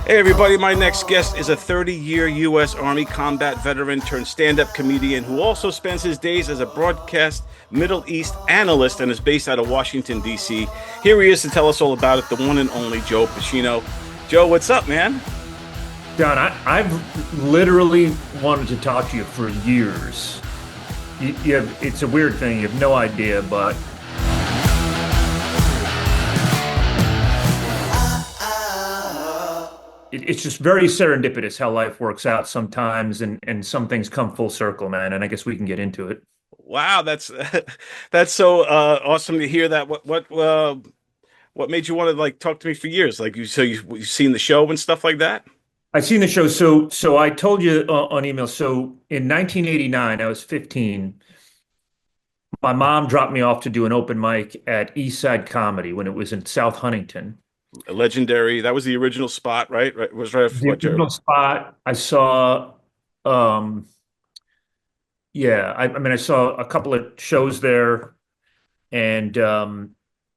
Hey everybody, my next guest is a 30-year U.S. Army combat veteran turned stand-up comedian who also spends his days as a broadcast Middle East analyst and is based out of Washington, D.C. Here he is to tell us all about it, the one and only Joe Buccino. Joe, what's up, man? Don, I've literally wanted to talk to you for years. It's a weird thing. You have no idea, but it's just very serendipitous how life works out sometimes, and some things come full circle, man. And I guess we can get into it. Wow, that's that's so awesome to hear that. What made you want to like talk to me for years? Like you've seen the show and stuff like that? I've seen the show. So I told you on email. So in 1989, I was 15. My mom dropped me off to do an open mic at East Side Comedy when it was in South Huntington. A legendary. That was the original spot, right? Right, it was right after The what Jerry. original spot I saw, um, yeah, I mean, I saw a couple of shows there, and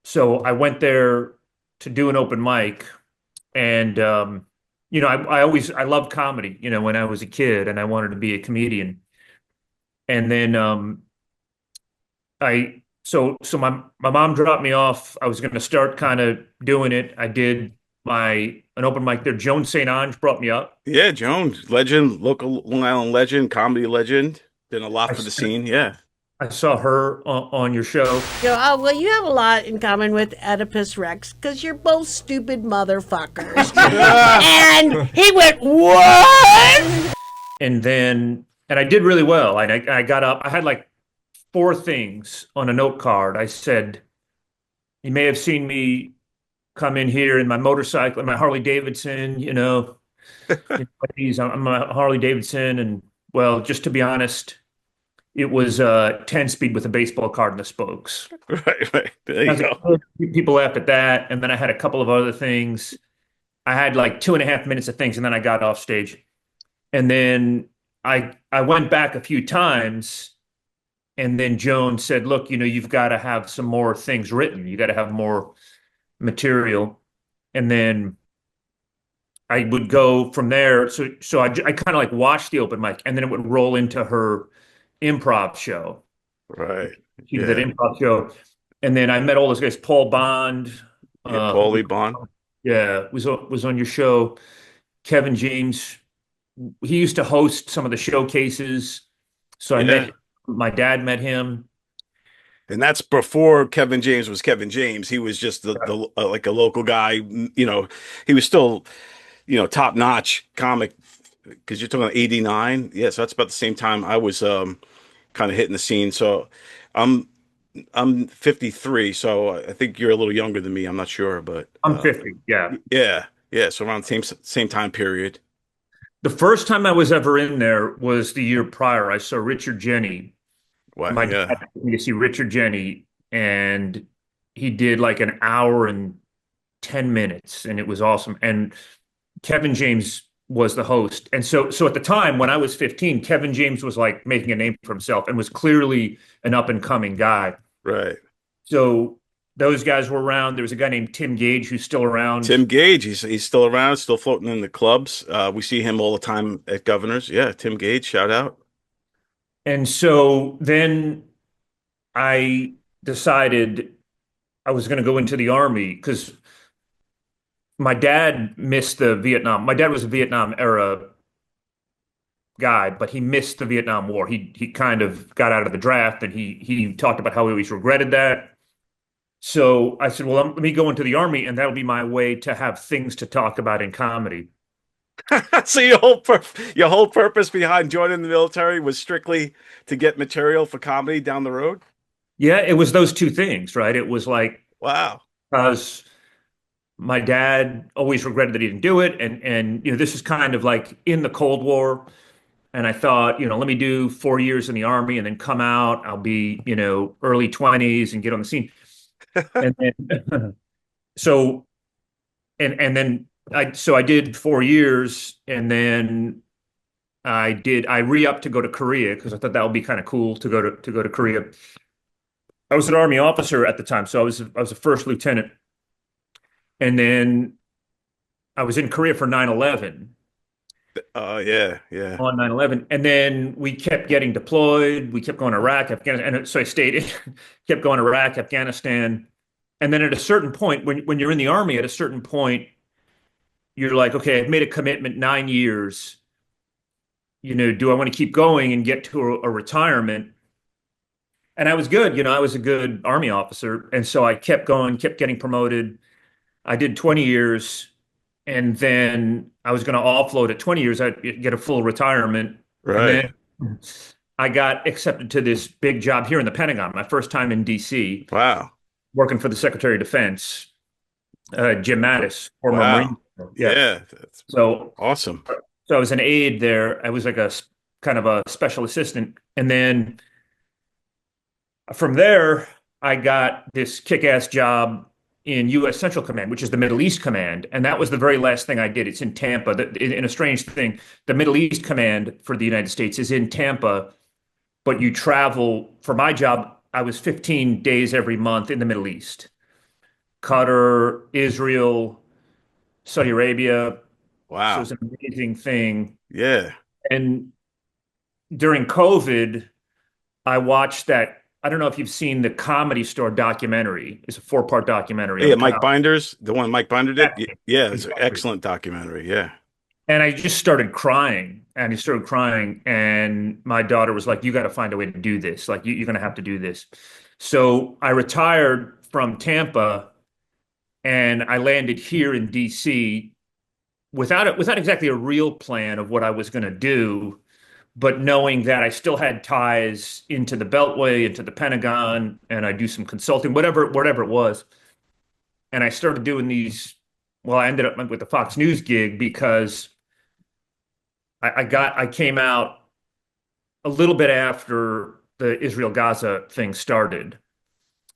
so I went there to do an open mic, and I loved comedy, when I was a kid, and I wanted to be a comedian, and then my mom dropped me off. I was going to start kind of doing it. I did my an open mic there. Joan St. Ange brought me up. Yeah, Jones, legend, local Long Island legend, comedy legend. Did a lot I for the spent scene. Yeah. I saw her on your show. Well, you have a lot in common with Oedipus Rex because you're both stupid motherfuckers. And he went, what? And I did really well. I got up. I had like four things on a note card. I said, "You may have seen me come in here in my motorcycle, in my Harley Davidson. I'm a Harley Davidson, and well, just to be honest, it was 10 speed with a baseball card in the spokes." Right, right. There you As a go. kid, people laughed at that, and then I had a couple of other things. I had like 2.5 minutes of things, and then I got off stage. And then I went back a few times, and then Joan said, "Look, you've got to have some more things written. You got to have more material." And then I would go from there. So I kind of like watched the open mic, and then it would roll into her improv show. Right. She did that Yeah. improv show, and then I met all those guys. Paul Bond, Yeah. who Paulie Bond. yeah was on your show. Kevin James, he used to host some of the showcases. So I met Yeah. him. My dad met him. And that's before Kevin James was Kevin James. He was just the like a local guy. He was still, top notch comic because you're talking about 89. Yeah. So that's about the same time I was kind of hitting the scene. So I'm I'm 53, so I think you're a little younger than me. I'm not sure, but I'm 50. Yeah. yeah, yeah. So around the same time period. The first time I was ever in there was the year prior. I saw Richard Jenny. Wow. My Yeah. dad took me to see Richard Jenny, and he did like an hour and 10 minutes, and it was awesome. And Kevin James was the host. And so at the time when I was 15, Kevin James was like making a name for himself and was clearly an up and coming guy. Right. So those guys were around. There was a guy named Tim Gage who's still around. Tim Gage, he's still around, still floating in the clubs. We see him all the time at Governors. Yeah, Tim Gage, shout out. And so then I decided I was going to go into the army because my dad missed the Vietnam. My dad was a Vietnam era guy, but he missed the Vietnam War. He kind of got out of the draft, and he talked about how he always regretted that. So I said, well, let me go into the army, and that'll be my way to have things to talk about in comedy. So your whole purpose behind joining the military was strictly to get material for comedy down the road? Yeah, it was those two things, right? It was like Wow. because my dad always regretted that he didn't do it, and this is kind of like in the Cold War, and I thought, let me do 4 years in the army and then come out. I'll be, early 20s and get on the scene. And then so and then I did 4 years, and then I re-upped to go to Korea because I thought that would be kind of cool to go to Korea. I was an army officer at the time, so I was a first lieutenant, and then I was in Korea for 9/11, Oh yeah, yeah. on 9/11, and then we kept getting deployed. We kept going to Iraq, Afghanistan, and so I stayed, kept going to Iraq, Afghanistan, and then at a certain point, when you're in the army, at a certain point, you're like, okay, I've made a commitment 9 years. Do I want to keep going and get to a retirement? And I was good, I was a good army officer, and so I kept going, kept getting promoted. I did 20 years, and then I was going to offload at 20 years. I'd get a full retirement, and Right. then I got accepted to this big job here in the Pentagon, my first time in DC, Wow. working for the Secretary of Defense, Jim Mattis, former Marine. Wow. Yeah. Yeah. That's So, awesome. so I was an aide there. I was like kind of a special assistant. And then from there, I got this kick-ass job in U.S. Central Command, which is the Middle East Command. And that was the very last thing I did. It's in Tampa. In a strange thing, the Middle East Command for the United States is in Tampa, but you travel. For my job, I was 15 days every month in the Middle East. Qatar, Israel, Saudi Arabia. So Wow. it's an amazing thing. Yeah. And during COVID, I watched that. I don't know if you've seen the Comedy Store documentary. It's a 4-part documentary on Yeah, the Mike comedy. Binders, the one Mike Binder did. Yeah, it's an Exactly. excellent documentary. Yeah. And I just started crying, and I started crying, and my daughter was like, "You got to find a way to do this. Like, you're going to have to do this." So I retired from Tampa, and I landed here in DC without exactly a real plan of what I was going to do, but knowing that I still had ties into the Beltway, into the Pentagon, and I do some consulting, whatever it was. And I started doing these. Well, I ended up with the Fox News gig because I came out a little bit after the Israel Gaza thing started.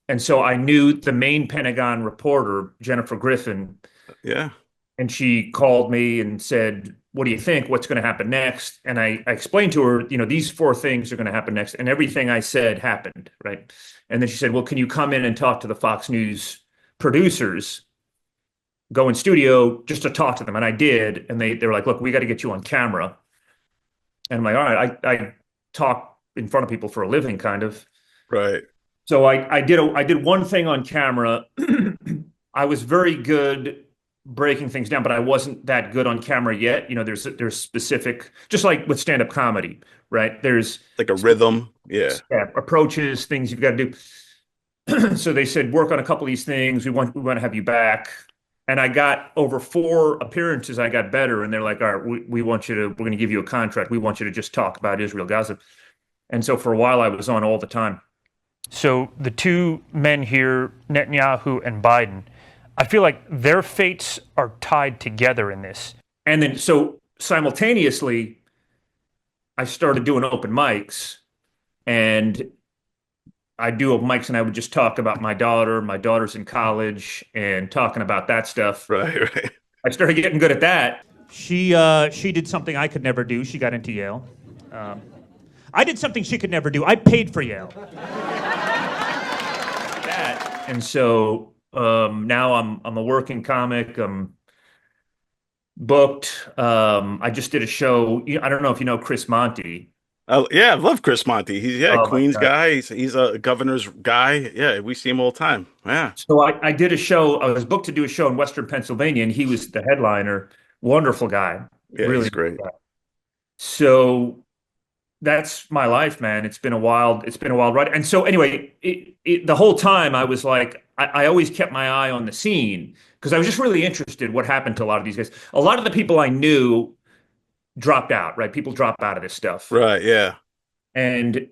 And so I knew the main Pentagon reporter, Jennifer Griffin, Yeah. and she called me and said, "What do you think? What's going to happen next?" And I explained to her, these 4 things are going to happen next. And everything I said happened, right? And then she said, "Well, can you come in and talk to the Fox News producers, go in studio just to talk to them?" And I did. And they were like, "Look, we got to get you on camera." And I'm like, "All right, I talk in front of people for a living, kind of." Right. So I did one thing on camera. I was very good breaking things down, but I wasn't that good on camera yet. There's specific, just like with stand-up comedy, right? There's Like a rhythm. Yeah. approaches, things you've got to do. So they said, work on a couple of these things. We want to have you back. And I got over 4 appearances, I got better. And they're like, all right, we're going to give you a contract. We want you to just talk about Israel, Gaza. And so for a while I was on all the time. So the two men here, Netanyahu and Biden, I feel like their fates are tied together in this. And then so simultaneously, I started doing open mics, and I do open mics, and I would just talk about my daughter. My daughter's in college, and talking about that stuff. Right. Right. I started getting good at that. She did something I could never do. She got into Yale. I did something she could never do. I paid for Yale. That. And so now I'm a working comic. I'm booked. I just did a show. I don't know if you know Chris Monty. Yeah, I love Chris Monty. He's Oh my Queens God. guy. He's a governor's guy. Yeah, we see him all the time. Yeah. So I did a show. I was booked to do a show in Western Pennsylvania, and he was the headliner. Wonderful guy. Yeah, Really he's nice great. guy. So that's my life, man. It's been a wild ride. And so anyway, the whole time I was like, I always kept my eye on the scene because I was just really interested what happened to a lot of these guys. A lot of the people I knew dropped out, right? People drop out of this stuff. Right. Yeah. And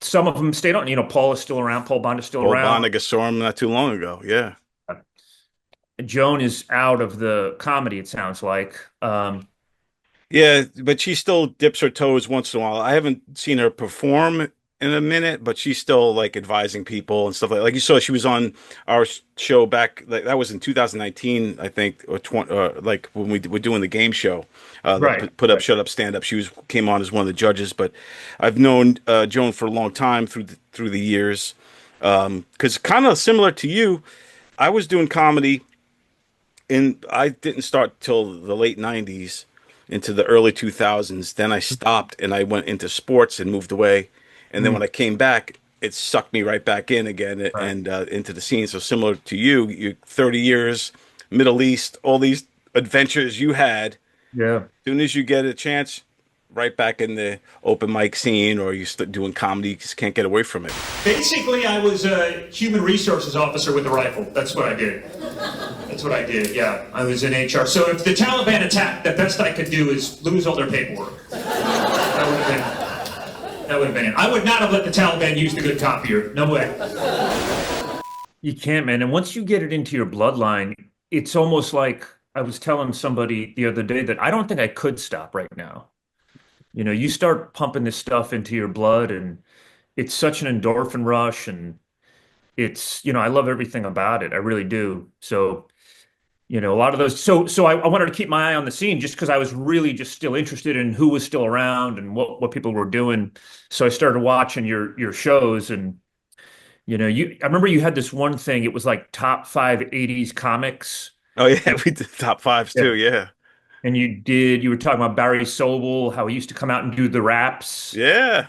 some of them stayed on. Paul is still around. Paul Bond is still Paul around. Bonnig saw him not too long ago. Yeah. Joan is out of the comedy, it sounds like. Yeah, but she still dips her toes once in a while. I haven't seen her perform in a minute, but she's still like advising people and stuff like you saw she was on our show back like that was in 2019, I think, or 20, like when we were doing the game show, Right. put up, shut up, stand up. She came on as one of the judges, but I've known Joan for a long time through the years, because kind of similar to you, I was doing comedy I didn't start till the late 90s into the early 2000s. Then I stopped and I went into sports and moved away. And then when Mm, I came back, it sucked me right back in again right. and into the scene. So similar to you 30 years, Middle East, all these adventures you had. Yeah. Soon as you get a chance, right back in the open mic scene, or you start doing comedy, you just can't get away from it. Basically, I was a human resources officer with a rifle. That's what I did. That's what I did. Yeah, I was in HR. So if the Taliban attacked, the best I could do is lose all their paperwork. That would have been. That would have been it. I would not have let the Taliban use the good copier. No way. You can't, man. And once you get it into your bloodline, it's almost like I was telling somebody the other day that I don't think I could stop right now. You start pumping this stuff into your blood, and it's such an endorphin rush, and I love everything about it. I really do. So, a lot of those. So I wanted to keep my eye on the scene just because I was really just still interested in who was still around and what people were doing. So I started watching your shows, and I remember you had this one thing. It was like top five '80s comics. Oh yeah, we did top fives Yeah. too. Yeah, And you were talking about Barry Sobel, how he used to come out and do the raps. yeah,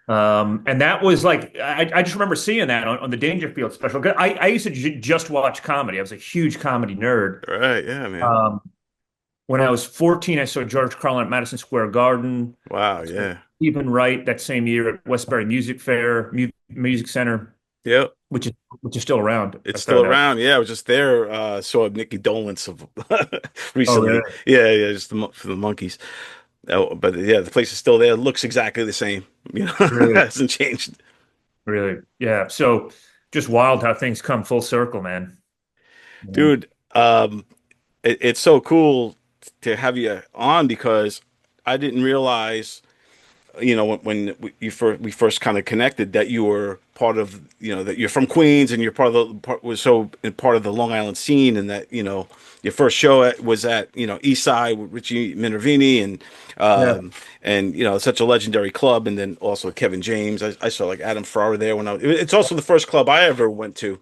And that was like, I just remember seeing that on the Dangerfield special. 'Cause I used to just watch comedy. I was a huge comedy nerd. right. Yeah, man. Um, when I was 14, I saw George Carlin at Madison Square Garden. Wow. Yeah. Even Wright that same year at Westbury Music Fair, Music Center, Yep. which is still around. I It's still found out. around. Yeah, I was just there. Saw Nikki Dolenz of Oh, recently. really? Yeah, yeah, just for the monkeys. Oh, but yeah, the place is still there. It looks exactly the same. It Really? hasn't changed. Really? Yeah. So just wild how things come full circle, man. Yeah. Dude, it's so cool to have you on because I didn't realize, when we first kind of connected that you were part of, that you're from Queens and you're part of was so part of the Long Island scene, and that, your first show was at, East Side with Richie Minervini Yeah. such a legendary club. And then also Kevin James. I saw like Adam Ferrara there it's also the first club I ever went to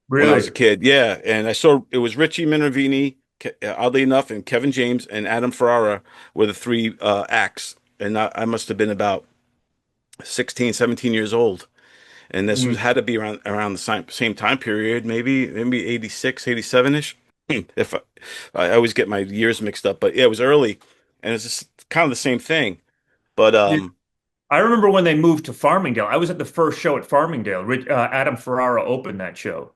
when I was a Really? kid. Yeah. And I saw it was Richie Minervini, oddly enough, and Kevin James and Adam Ferrara were the three acts. And I must have been about 16, 17 years old. And this Mm. had to be around the same time period, maybe 86, 87-ish. If I always get my years mixed up, but yeah, it was early, and it's just kind of the same thing. But Yeah. I remember when they moved to Farmingdale. I was at the first show at Farmingdale. Adam Ferrara opened that show.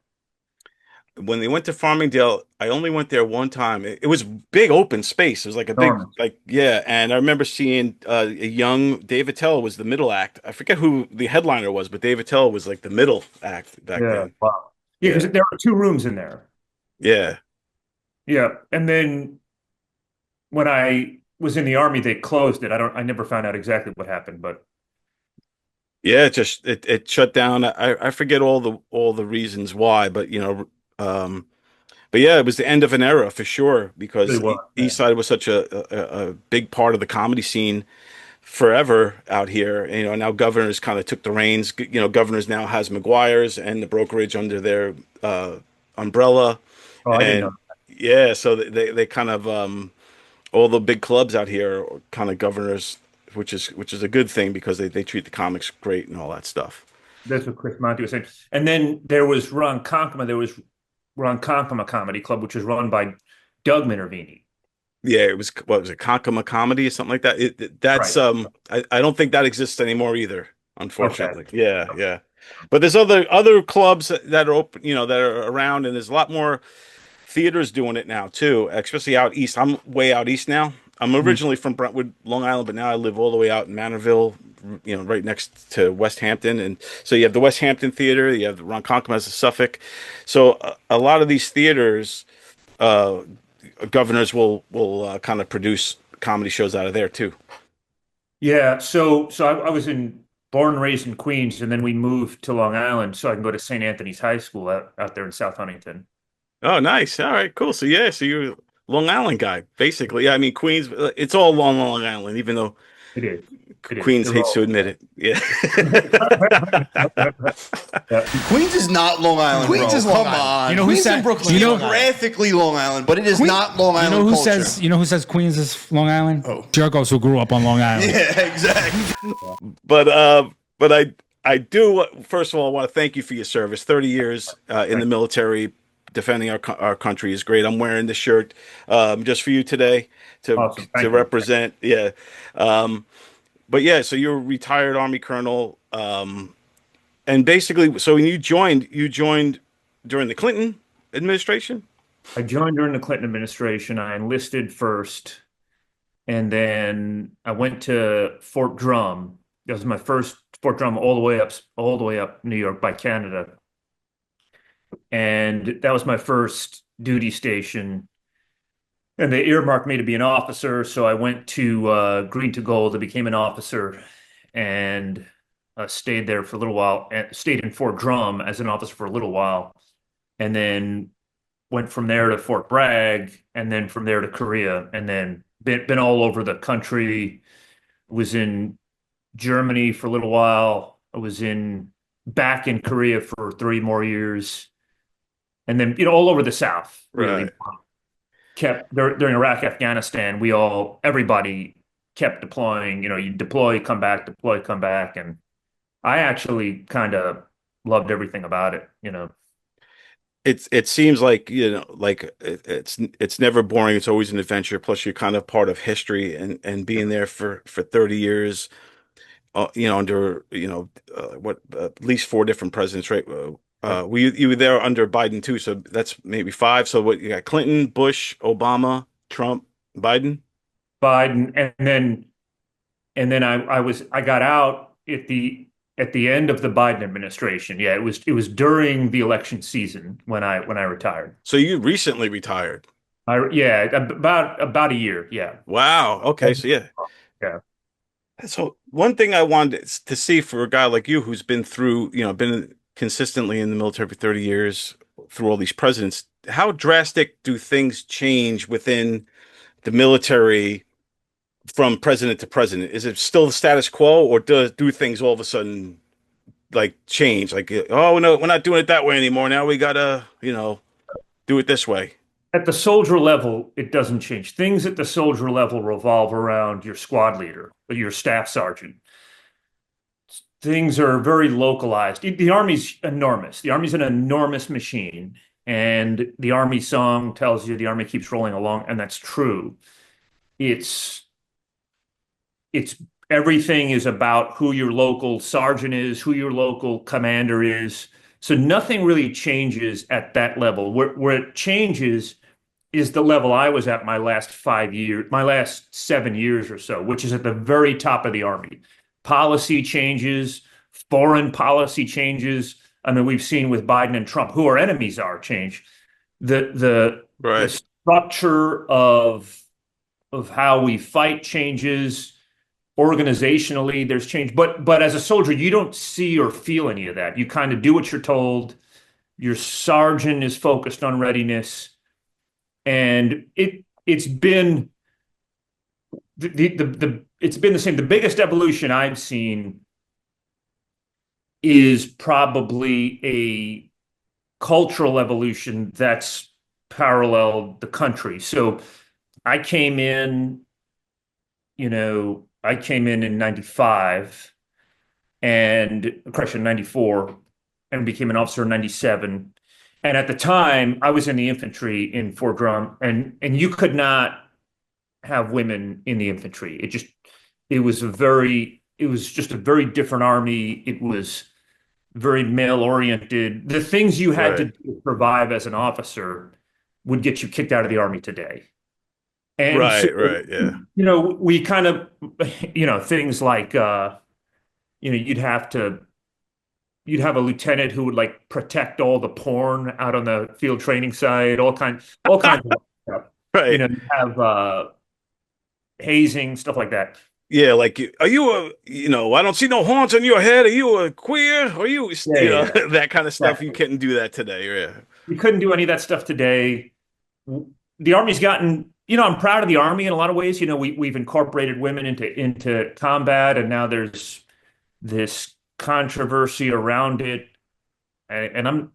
when they went to Farmingdale, I only went there one time. It was big open space. It was like a big, Enormous. like, yeah. And I remember seeing a young Dave Attell was the middle act. I forget who the headliner was, but Dave Attell was like the middle act back Yeah. then. Wow. Yeah, Yeah, because there were two rooms in there. yeah, Yeah. And then when I was in the army, they closed it. I never found out exactly what happened, but yeah. It shut down. I forget all the reasons why, but but yeah, it was the end of an era for sure it really because was, East man. Side was such a big part of the comedy scene forever out here. Now Governors kind of took the reins. Governors now has McGuire's and the brokerage under their umbrella, Oh, I didn't know. and yeah, so they kind of all the big clubs out here are kind of Governors, which is a good thing because they treat the comics great and all that stuff. That's what Chris Monty was saying. And then there was Ron Conkema. There was Ron Conkema Comedy Club, which was run by Doug Minervini. Yeah, it was what was it, Kankama Comedy or something like that. That's Right. I don't think that exists anymore either, Okay. unfortunately. Yeah, yeah. But there's other clubs that are open, that are around, and there's a lot more theaters doing it now too, especially out east. I'm way out east now. I'm Mhm. originally from Brentwood, Long Island, but now I live all the way out in Manorville, right next to West Hampton. And so you have the West Hampton Theater, you have the Ronkonkoma as a Suffolk. So a lot of these theaters, uh, governors will kind of produce comedy shows out of there too. Yeah. So I was born and raised in Queens, and then we moved to Long Island so I can go to St. Anthony's High School out there in South Huntington. Oh, nice. All right, cool. So you're a Long Island guy, basically. Yeah, I mean Queens. It's all Long Island, even though It is. It is. Queens hates to admit it. Yeah. Yeah. Queens is not Long Island, Queens bro. is Long Come Island. on. You know who Queens said- and Brooklyn you know- is graphically Long Island, but it is not Long Island You know who culture. says? You know who says Queens is Long Island? Oh. Jerkos who grew up on Long Island. Yeah, exactly. But I do, first of all, I want to thank you for your service. 30 years in the military, defending our country is great. I'm wearing this shirt just for you today Awesome. Thank you. represent. Yeah. But yeah, so you're a retired Army colonel. And basically, so when you joined during the Clinton administration? I joined during the Clinton administration. I enlisted first, and then I went to Fort Drum. That was my first Fort Drum, all the way up New York by Canada, and that was my first duty station. And they earmarked me to be an officer, so I went to Green to Gold. I became an officer, and stayed there for a little while. And stayed in Fort Drum as an officer for a little while, and then went from there to Fort Bragg, and then from there to Korea, and then been all over the country. Was in Germany for a little while. I was back in Korea for 3 more years, and then all over the South. Really, Right. kept during Iraq, Afghanistan. Everybody kept deploying. You deploy, come back, deploy, come back, and I actually kind of loved everything about it. It seems like, like it's never boring. It's always an adventure. Plus, you're kind of part of history, and being there for 30 years, under at least 4 different presidents, right? You were there under Biden too, so that's maybe 5. So what you got? Clinton, Bush, Obama, Trump, Biden. And then I got out at the end of the Biden administration. Yeah, it was during the election season when I retired. So you recently retired. About a year. Yeah. Wow. Okay. So yeah. Yeah. So one thing I wanted to see for a guy like you who's been through, been consistently in the military for 30 years through all these presidents, how drastic do things change within the military from president to president? Is it still the status quo, or do things all of a sudden like change? Like, oh no, we're not doing it that way anymore. Now we gotta, do it this way. At the soldier level, it doesn't change. Things at the soldier level revolve around your squad leader, or your staff sergeant. Things are very localized. The Army's enormous. The Army's an enormous machine. And the Army song tells you the Army keeps rolling along, and that's true. It's everything is about who your local sergeant is, who your local commander is. So nothing really changes at that level. Where it changes is the level I was at my last 7 years or so, which is at the very top of the Army. Policy changes, foreign policy changes. I mean, we've seen with Biden and Trump, who our enemies are, change. The structure of how we fight changes. Organizationally, there's change. But as a soldier, you don't see or feel any of that. You kind of do what you're told. Your sergeant is focused on readiness. And it's been it's been the same. The biggest evolution I've seen is probably a cultural evolution that's paralleled the country. So I came in in 95 and correction, 94, and became an officer in 97. And at the time, I was in the infantry in Fort Drum, and you could not have women in the infantry. It was just a very different Army. It was very male oriented. The things you had to do to survive as an officer would get you kicked out of the Army today. And yeah. We kind of, things like, you'd have a lieutenant who would like protect all the porn out on the field training site, all kinds of stuff. Right. You have hazing, stuff like that. Yeah, like, are you I don't see no horns on your head. Are you a queer? Are you, that kind of stuff? Exactly. You couldn't do that today. Yeah. You couldn't do any of that stuff today. The Army's gotten I'm proud of the Army in a lot of ways. We've incorporated women into combat, and now there's this controversy around it. And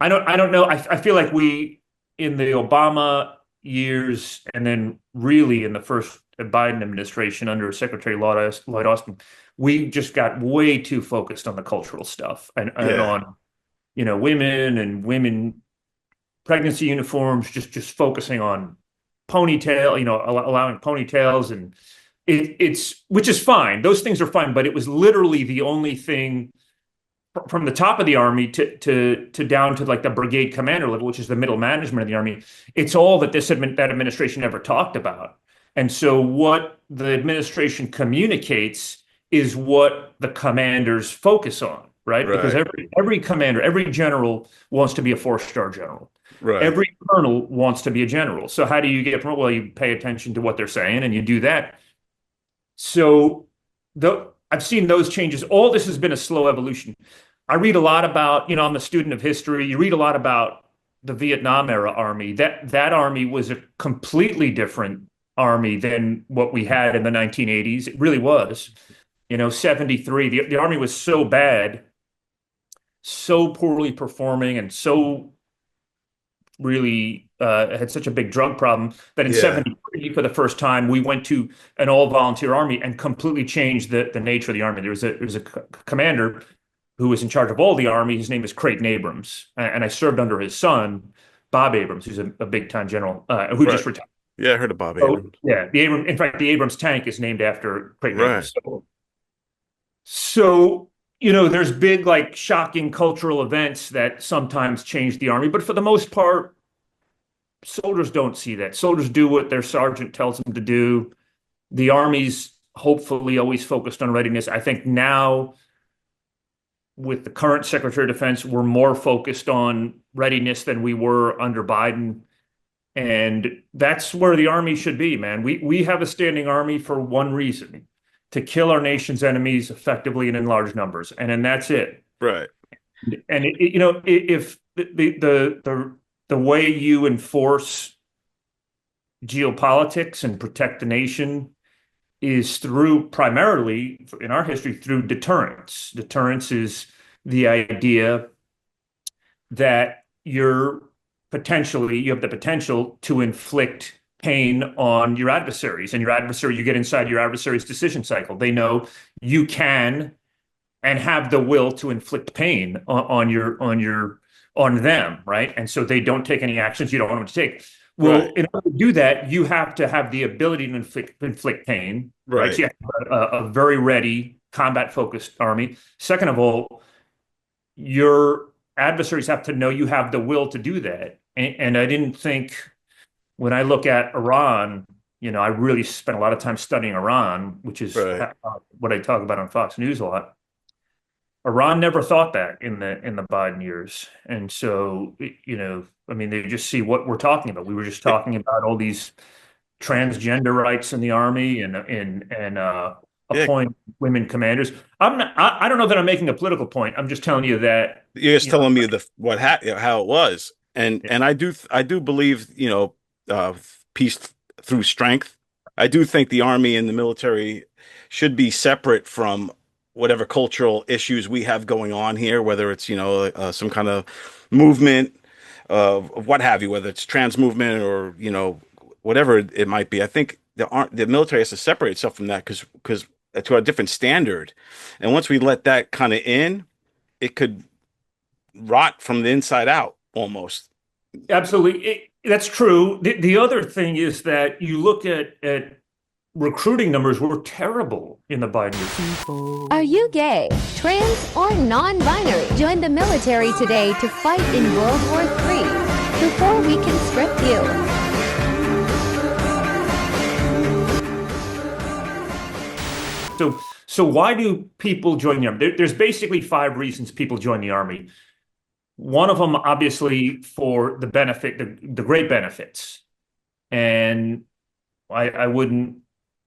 I don't know. I feel like we, in the Obama years, and then really in the first Biden administration under Secretary Lloyd Austin, we just got way too focused on the cultural stuff and on, women and women pregnancy uniforms, just focusing on ponytail, allowing ponytails, and it's which is fine. Those things are fine, but it was literally the only thing from the top of the Army to down to like the brigade commander level, which is the middle management of the Army. It's all that that administration ever talked about. And so what the administration communicates is what the commanders focus on, right? Because every commander, every general wants to be a 4-star general. Right. Every colonel wants to be a general. So how do you get from? Well, you pay attention to what they're saying and you do that. So I've seen those changes. All this has been a slow evolution. I read a lot about, I'm a student of history. You read a lot about the Vietnam era Army. That Army was a completely different Army than what we had in the 1980s. It really was. 73, the Army was so bad, so poorly performing, and so really had such a big drug problem that in 73, for the first time, we went to an all-volunteer Army and completely changed the nature of the Army. There was a commander who was in charge of all the Army. His name is Creighton Abrams, and I served under his son, Bob Abrams, who's a big-time general who just retired. Yeah, I heard of Bob Abrams. Yeah, in fact, the Abrams tank is named after Creighton Abrams. So there's big, like, shocking cultural events that sometimes change the Army, but for the most part, soldiers don't see that. Soldiers do what their sergeant tells them to do. The Army's hopefully always focused on readiness. I think now, with the current Secretary of Defense, we're more focused on readiness than we were under Biden. And that's where the Army should be, man. We have a standing Army for one reason: to kill our nation's enemies effectively and in large numbers. And that's it. Right. And if the way you enforce geopolitics and protect the nation is primarily, in our history, through deterrence. Deterrence is the idea that you have the potential to inflict pain on your adversaries, and you get inside your adversary's decision cycle. They know you can and have the will to inflict pain on them, right? And so they don't take any actions you don't want them to take. Well, in order to do that, you have to have the ability to inflict pain, right? So you have a very ready, combat-focused Army. Second of all, your adversaries have to know you have the will to do that. And I didn't think, when I look at Iran, I really spent a lot of time studying Iran, which is what I talk about on Fox News a lot. Iran never thought that in the Biden years. And so, they just see what we're talking about. We were just talking about all these transgender rights in the Army and appoint women commanders. I don't know that I'm making a political point. I'm just telling you that you're just telling me how it was. And I do believe, peace through strength. I do think the Army and the military should be separate from whatever cultural issues we have going on here, whether it's, some kind of movement of what have you, whether it's trans movement or, whatever it might be. I think the military has to separate itself from that because to a different standard. And once we let that kind of in, it could rot from the inside out almost. Absolutely. That's true. The other thing is that you look at recruiting numbers were terrible in the Biden years. Are you gay, trans, or non-binary? Join the military today to fight in World War III before we can strip you. So why do people join the Army? There's basically 5 reasons people join the Army. One of them, obviously, for the benefit, the great benefits. And I wouldn't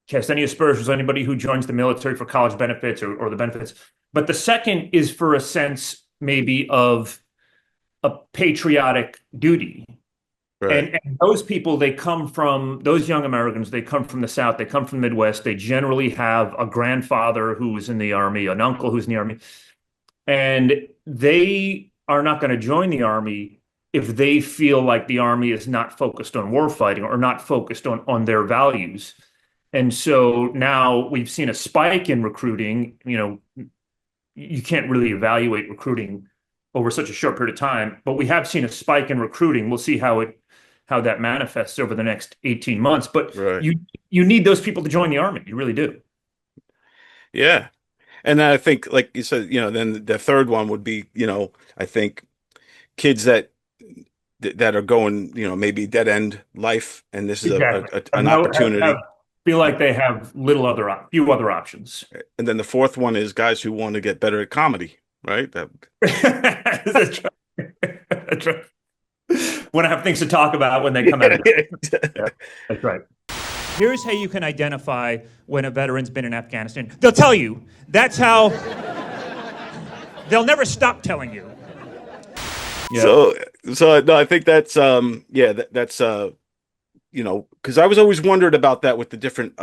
cast any aspersions on anybody who joins the military for college benefits or the benefits. But the second is for a sense maybe of a patriotic duty. Right. And those people, they come from those young Americans, they come from the South, they come from the Midwest. They generally have a grandfather who was in the Army, an uncle who's in the Army, and they are not going to join the Army if they feel like the Army is not focused on war fighting or not focused on their values. And so now we've seen a spike in recruiting. You can't really evaluate recruiting over such a short period of time, but we have seen a spike in recruiting. We'll see how that manifests over the next 18 months. But Right. you need those people to join the Army. You really do. Yeah. And then I think, like you said, then the third one would be, I think kids that are going, maybe dead end life, and this is Exactly. an opportunity. Feel like they have few other options. And then the fourth one is guys who want to get better at comedy, right? That's right. That's right. Want to have things to talk about when they come out of it. Yeah, that's right. Here's how you can identify when a veteran's been in Afghanistan. They'll tell you. That's how. They'll never stop telling you. Yeah. So no, I think that's that's because I was always wondered about that with the different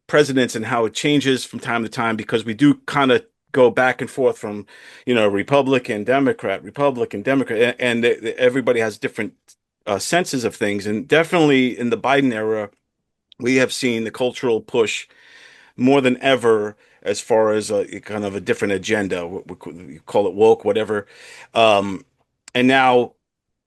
presidents and how it changes from time to time, because we do kind of go back and forth from Republican, Democrat, and everybody has different senses of things. And definitely in the Biden era, we have seen the cultural push more than ever as far as a kind of a different agenda. We call it woke, whatever. And now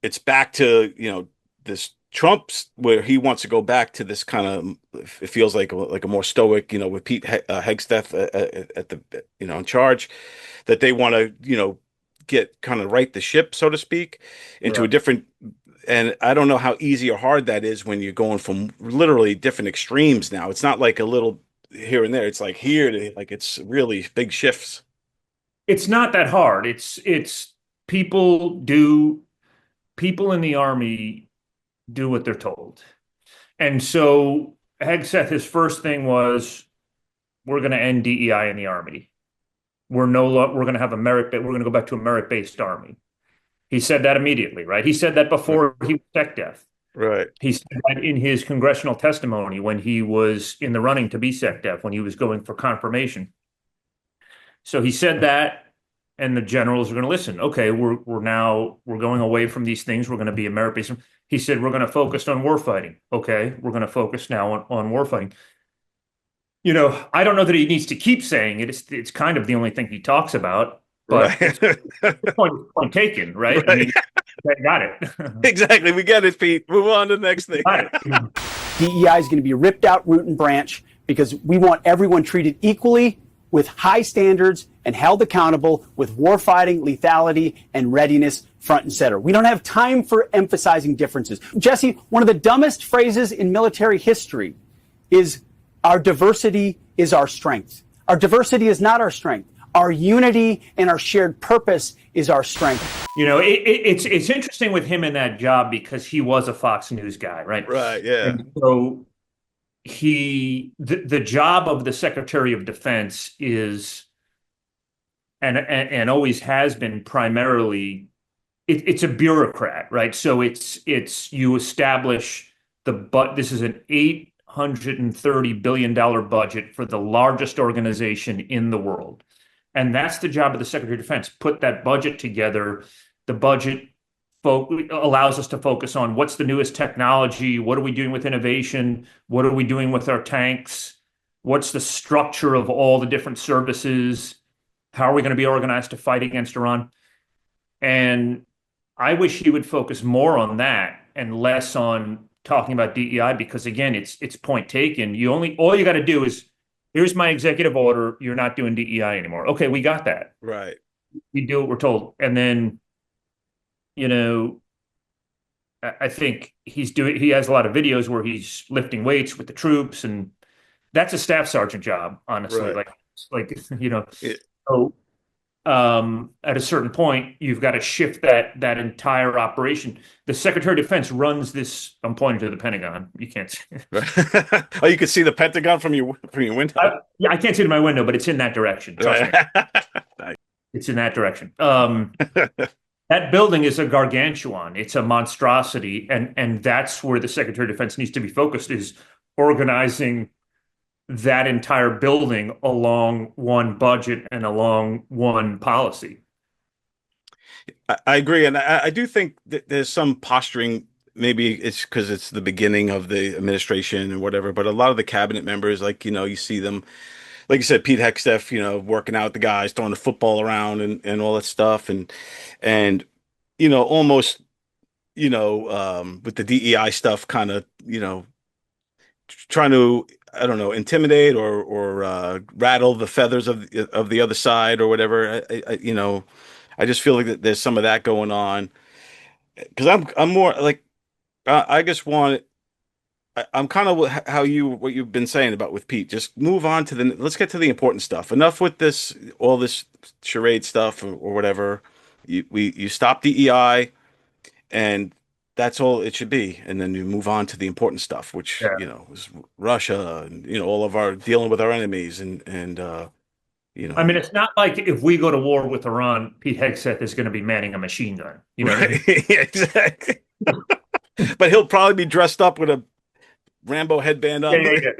it's back to this Trump's, where he wants to go back to this kind of, it feels like a more stoic, with Pete Hegseth at the in charge, that they want to get kind of right the ship, so to speak, into a different. And I don't know how easy or hard that is when you're going from literally different extremes. Now it's not like a little here and there. It's like here to like, it's really big shifts. It's not that hard. It's people in the Army do what they're told. And so Hegseth, his first thing was, we're going to end DEI in the Army. We're going to have we're going to go back to a merit-based Army. He said that immediately, right? He said that before he was SecDef. Right. He said that in his congressional testimony when he was in the running to be SecDef, when he was going for confirmation. So he said that, and the generals are going to listen. Okay, we're going away from these things. We're going to be a merit-based. He said, we're going to focus on warfighting. Okay, we're going to focus now on warfighting. I don't know that he needs to keep saying it. It's kind of the only thing he talks about. But right. point taken, right? Right. I mean, I got it. Exactly. We get it, Pete. Move on to the next thing. DEI is going to be ripped out root and branch because we want everyone treated equally with high standards and held accountable with warfighting, lethality, and readiness front and center. We don't have time for emphasizing differences. Jesse, one of the dumbest phrases in military history is our diversity is our strength. Our diversity is not our strength. Our unity and our shared purpose is our strength. It's interesting with him in that job because he was a Fox News guy, right? Right, yeah. And so the job of the Secretary of Defense is, and always has been primarily, it's a bureaucrat, right? So it's you establish this is an $830 billion budget for the largest organization in the world. And that's the job of the Secretary of Defense. Put that budget together. The budget allows us to focus on what's the newest technology, what are we doing with innovation, what are we doing with our tanks, what's the structure of all the different services, how are we going to be organized to fight against Iran. And I wish he would focus more on that and less on talking about DEI, because again, it's point taken. All you got to do is, here's my executive order. You're not doing DEI anymore. Okay, we got that. Right. We do what we're told. And then, I think he has a lot of videos where he's lifting weights with the troops, and that's a staff sergeant job, honestly. Right. Yeah. So at a certain point, you've got to shift that entire operation. The Secretary of Defense runs this. I'm pointing to the Pentagon. You can't see. Oh, you can see the Pentagon from your window. I can't see it in my window, but it's in that direction. Trust me. Nice. It's in that direction. That building is a gargantuan. It's a monstrosity, and that's where the Secretary of Defense needs to be focused, is organizing that entire building along one budget and along one policy. I agree, and I do think that there's some posturing. Maybe it's because it's the beginning of the administration and whatever, but a lot of the cabinet members, like, you see them, like you said, Pete Hegseth, working out with the guys, throwing the football around and all that stuff, and almost, with the DEI stuff, kind of, trying to, I don't know, intimidate or rattle the feathers of the other side or whatever. I just feel like that there's some of that going on because I'm more like I just want. I'm kind of what you've been saying about with Pete. Just move on to let's get to the important stuff. Enough with all this charade stuff or whatever. You stop DEI, and that's all it should be. And then you move on to the important stuff, which, Yeah. is Russia and, all of our dealing with our enemies and I mean, it's not like if we go to war with Iran, Pete Hegseth is going to be manning a machine gun. You know what I mean? right. Yeah, exactly. But he'll probably be dressed up with a Rambo headband on. Yeah.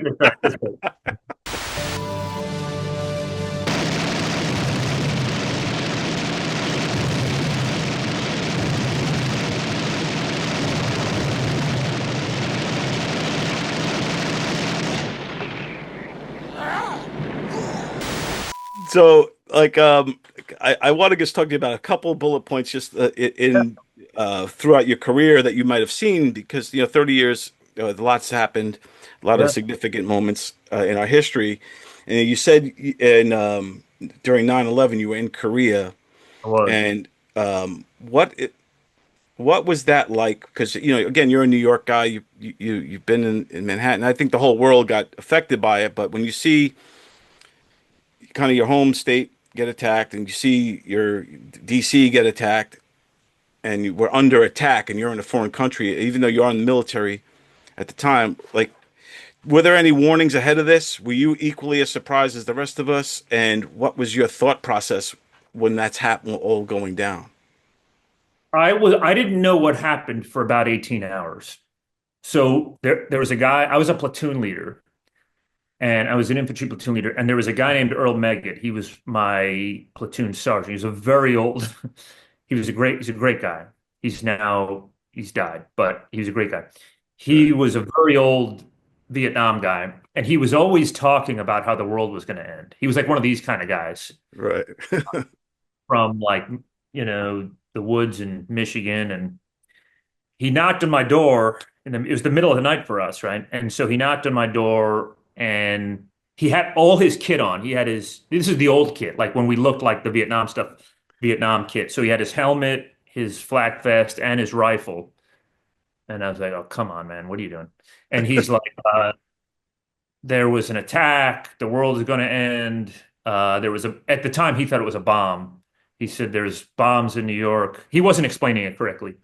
So, like, I want to just talk to you about a couple bullet points just throughout your career that you might have seen because 30 years, lots happened, a lot of Yeah. significant moments in our history. And you said during 9/11 you were in Korea, I was. and what was that like? Because again, you're a New York guy. You've been in Manhattan. I think the whole world got affected by it. But when you see kind of your home state get attacked, and you see your DC get attacked, and we're under attack, and you're in a foreign country, even though you're in the military at the time, like, were there any warnings ahead of this? Were you equally as surprised as the rest of us? And what was your thought process when that's happening, all going down? I didn't know what happened for about 18 hours. So there was a guy, I was a platoon leader, and I was an infantry platoon leader, and there was a guy named Earl Meggett. He was my platoon sergeant. He was a very old, he's a great guy. He's died, but he was a great guy. He Right. was a very old Vietnam guy, and he was always talking about how the world was going to end. He was like one of these kind of guys Right. from, like, the woods in Michigan, and he knocked on my door, and it was the middle of the night for us, right? And so he knocked on my door, and he had all his kit on. He had this is the old kit, like when we looked like the Vietnam stuff, Vietnam kit. So he had his helmet, his flak vest, and his rifle. And I was like, "Oh, come on, man, what are you doing?" And he's like, "There was an attack. The world is going to end." At the time, he thought it was a bomb. He said, "There's bombs in New York." He wasn't explaining it correctly.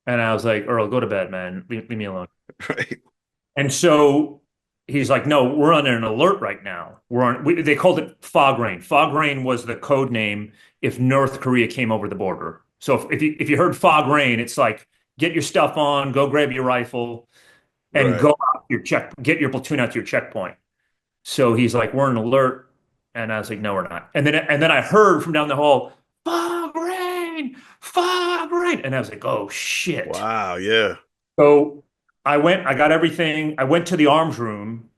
And I was like, "Earl, go to bed, man. Leave me alone." Right. And so he's like, "No, we're under an alert right now. They called it fog rain. Fog rain was the code name if North Korea came over the border. So if you heard fog rain, it's like, get your stuff on, go grab your rifle, and Right. go out get your platoon out to your checkpoint." So he's like, "We're on alert." And I was like, "No, we're not." And then I heard from down the hall, "Fog rain, fog rain." And I was like, "Oh shit." Wow. Yeah. So I got everything. I went to the arms room.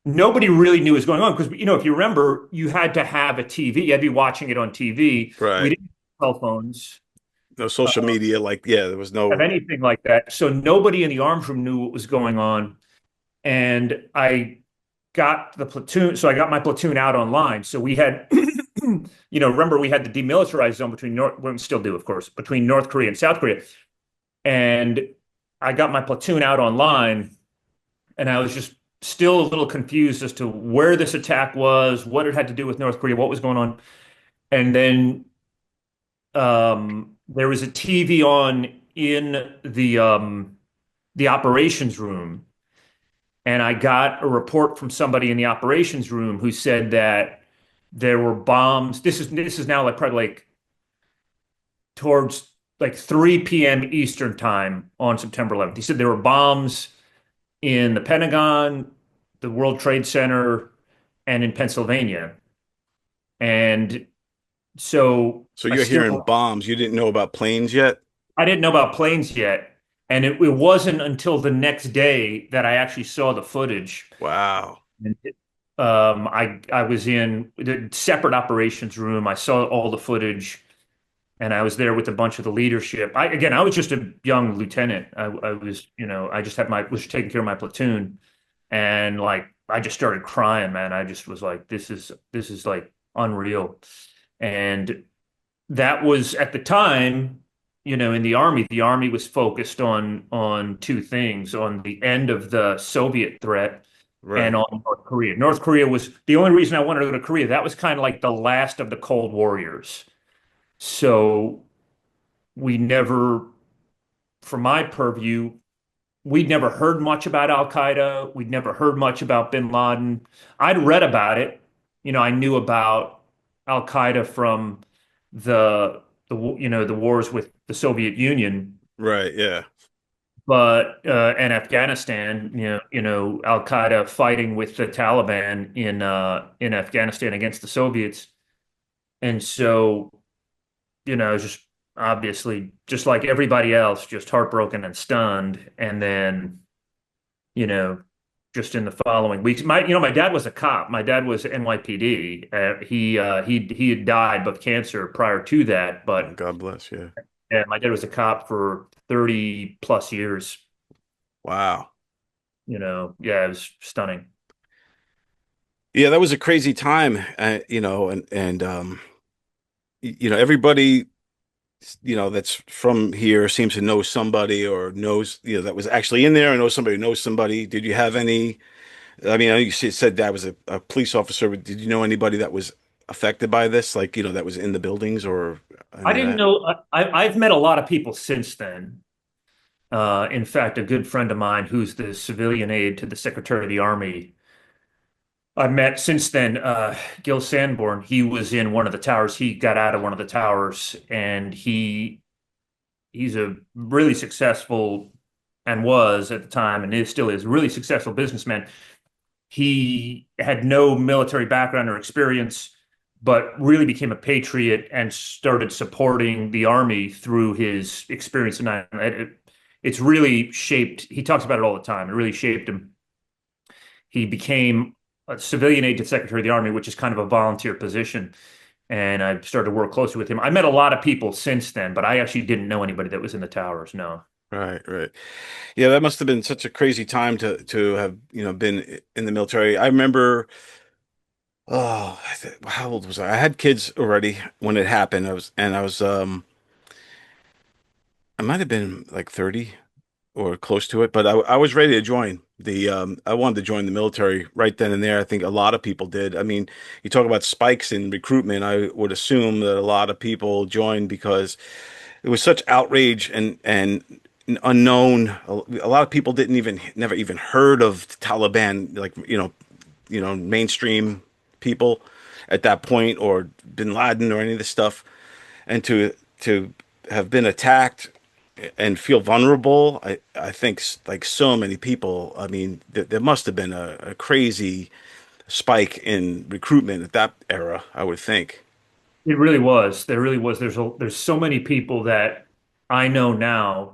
Nobody really knew what was going on because, if you remember, you had to have a TV. You had to be watching it on TV. We Right. didn't have cell phones, No social media. Like, yeah, there was have no. anything like that. So nobody in the arms room knew what was going on. And I got the platoon. So I got my platoon out online. So we had, remember, we had the demilitarized zone between we still do, of course, between North Korea and South Korea. And I got my platoon out online, and I was just still a little confused as to where this attack was, what it had to do with North Korea, what was going on. And then there was a TV on in the operations room, and I got a report from somebody in the operations room who said that there were bombs. This is now like probably like towards like 3 p.m. Eastern time on September 11th. He said there were bombs in the Pentagon, the World Trade Center, and in Pennsylvania. And so So you're hearing bombs. You didn't know about planes yet? I didn't know about planes yet. And it wasn't until the next day that I actually saw the footage. Wow. And, I was in the separate operations room. I saw all the footage, and I was there with a bunch of the leadership. I was just a young lieutenant. I was, I just was taking care of my platoon, and like I just started crying, man. I just was like, this is like unreal. And that was at the time, in the Army was focused on two things: on the end of the Soviet threat. Right. And on North Korea. North Korea was the only reason I wanted to go to Korea. That was kind of like the last of the Cold Warriors. So we never, from my purview, we'd never heard much about Al Qaeda. We'd never heard much about bin Laden. I'd read about it. I knew about Al Qaeda from the wars with the Soviet Union. Right. Yeah. But and Afghanistan, Al Qaeda fighting with the Taliban in Afghanistan against the Soviets, and so, just obviously, just like everybody else, just heartbroken and stunned. And then, just in the following weeks, my dad was a cop. My dad was NYPD. He had died of cancer prior to that, but God bless. Yeah. Yeah, my dad was a cop for 30 plus years. Wow. Yeah, it was stunning. Yeah, that was a crazy time, everybody, that's from here seems to know somebody or knows, that was actually in there, or knows somebody who knows somebody. Did you have any, I know you said Dad was a police officer, but did you know anybody that was affected by this? Like, that was in the buildings or? I didn't know. I've met a lot of people since then. In fact, a good friend of mine who's the civilian aide to the Secretary of the Army, I've met since then, Gil Sanborn. He was in one of the towers. He got out of one of the towers, and he's a really successful, and was at the time, and still is, really successful businessman. He had no military background or experience, but really became a patriot and started supporting the Army through his experience in 9/11. It's really shaped, he talks about it all the time. It really shaped him. He became a civilian aide to the Secretary of the Army, which is kind of a volunteer position. And I started to work closely with him. I met a lot of people since then, but I actually didn't know anybody that was in the towers, no. Right. Yeah, that must have been such a crazy time to have, been in the military. I remember, how old was I? I had kids already when it happened. I might have been like 30 or close to it, but I was ready to join I wanted to join the military right then and there. I think a lot of people did. You talk about spikes in recruitment. I would assume that a lot of people joined because it was such outrage and unknown. A lot of people never even heard of the Taliban, like, mainstream people at that point, or bin Laden or any of this stuff. And to have been attacked and feel vulnerable, I think, like so many people, there must have been a crazy spike in recruitment at that era, I would think. It really was. There really was. There's so many people that I know now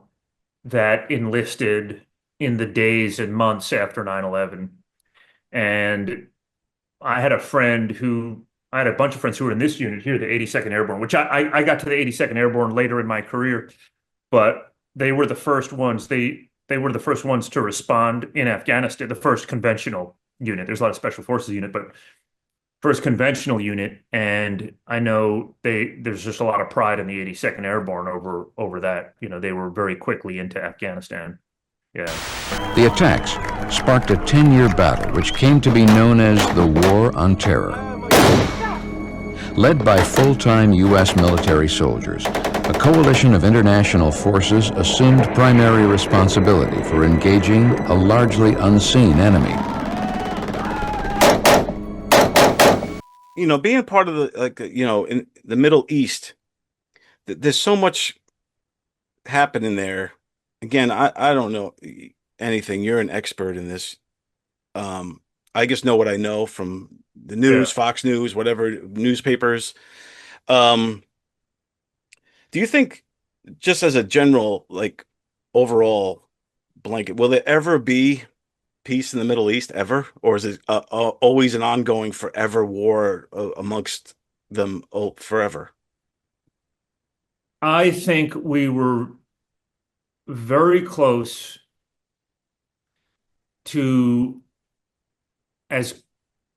that enlisted in the days and months after 9/11. And I had a bunch of friends who were in this unit here, the 82nd Airborne, which I got to the 82nd Airborne later in my career, but they were the first ones. They were the first ones to respond in Afghanistan, the first conventional unit. There's a lot of special forces unit, but first conventional unit. And I know there's just a lot of pride in the 82nd Airborne over that. They were very quickly into Afghanistan. Yeah. The attacks sparked a 10-year battle which came to be known as the War on Terror. Led by full-time U.S. military soldiers, a coalition of international forces assumed primary responsibility for engaging a largely unseen enemy. Being part of in the Middle East, there's so much happening there. Again, I don't know anything. You're an expert in this. I just know what I know from the Yeah. news, Fox News, whatever newspapers. Um, do you think, just as a general, like overall blanket, will there ever be peace in the Middle East ever, or is it always an ongoing, forever war amongst them forever? I think we were very close to as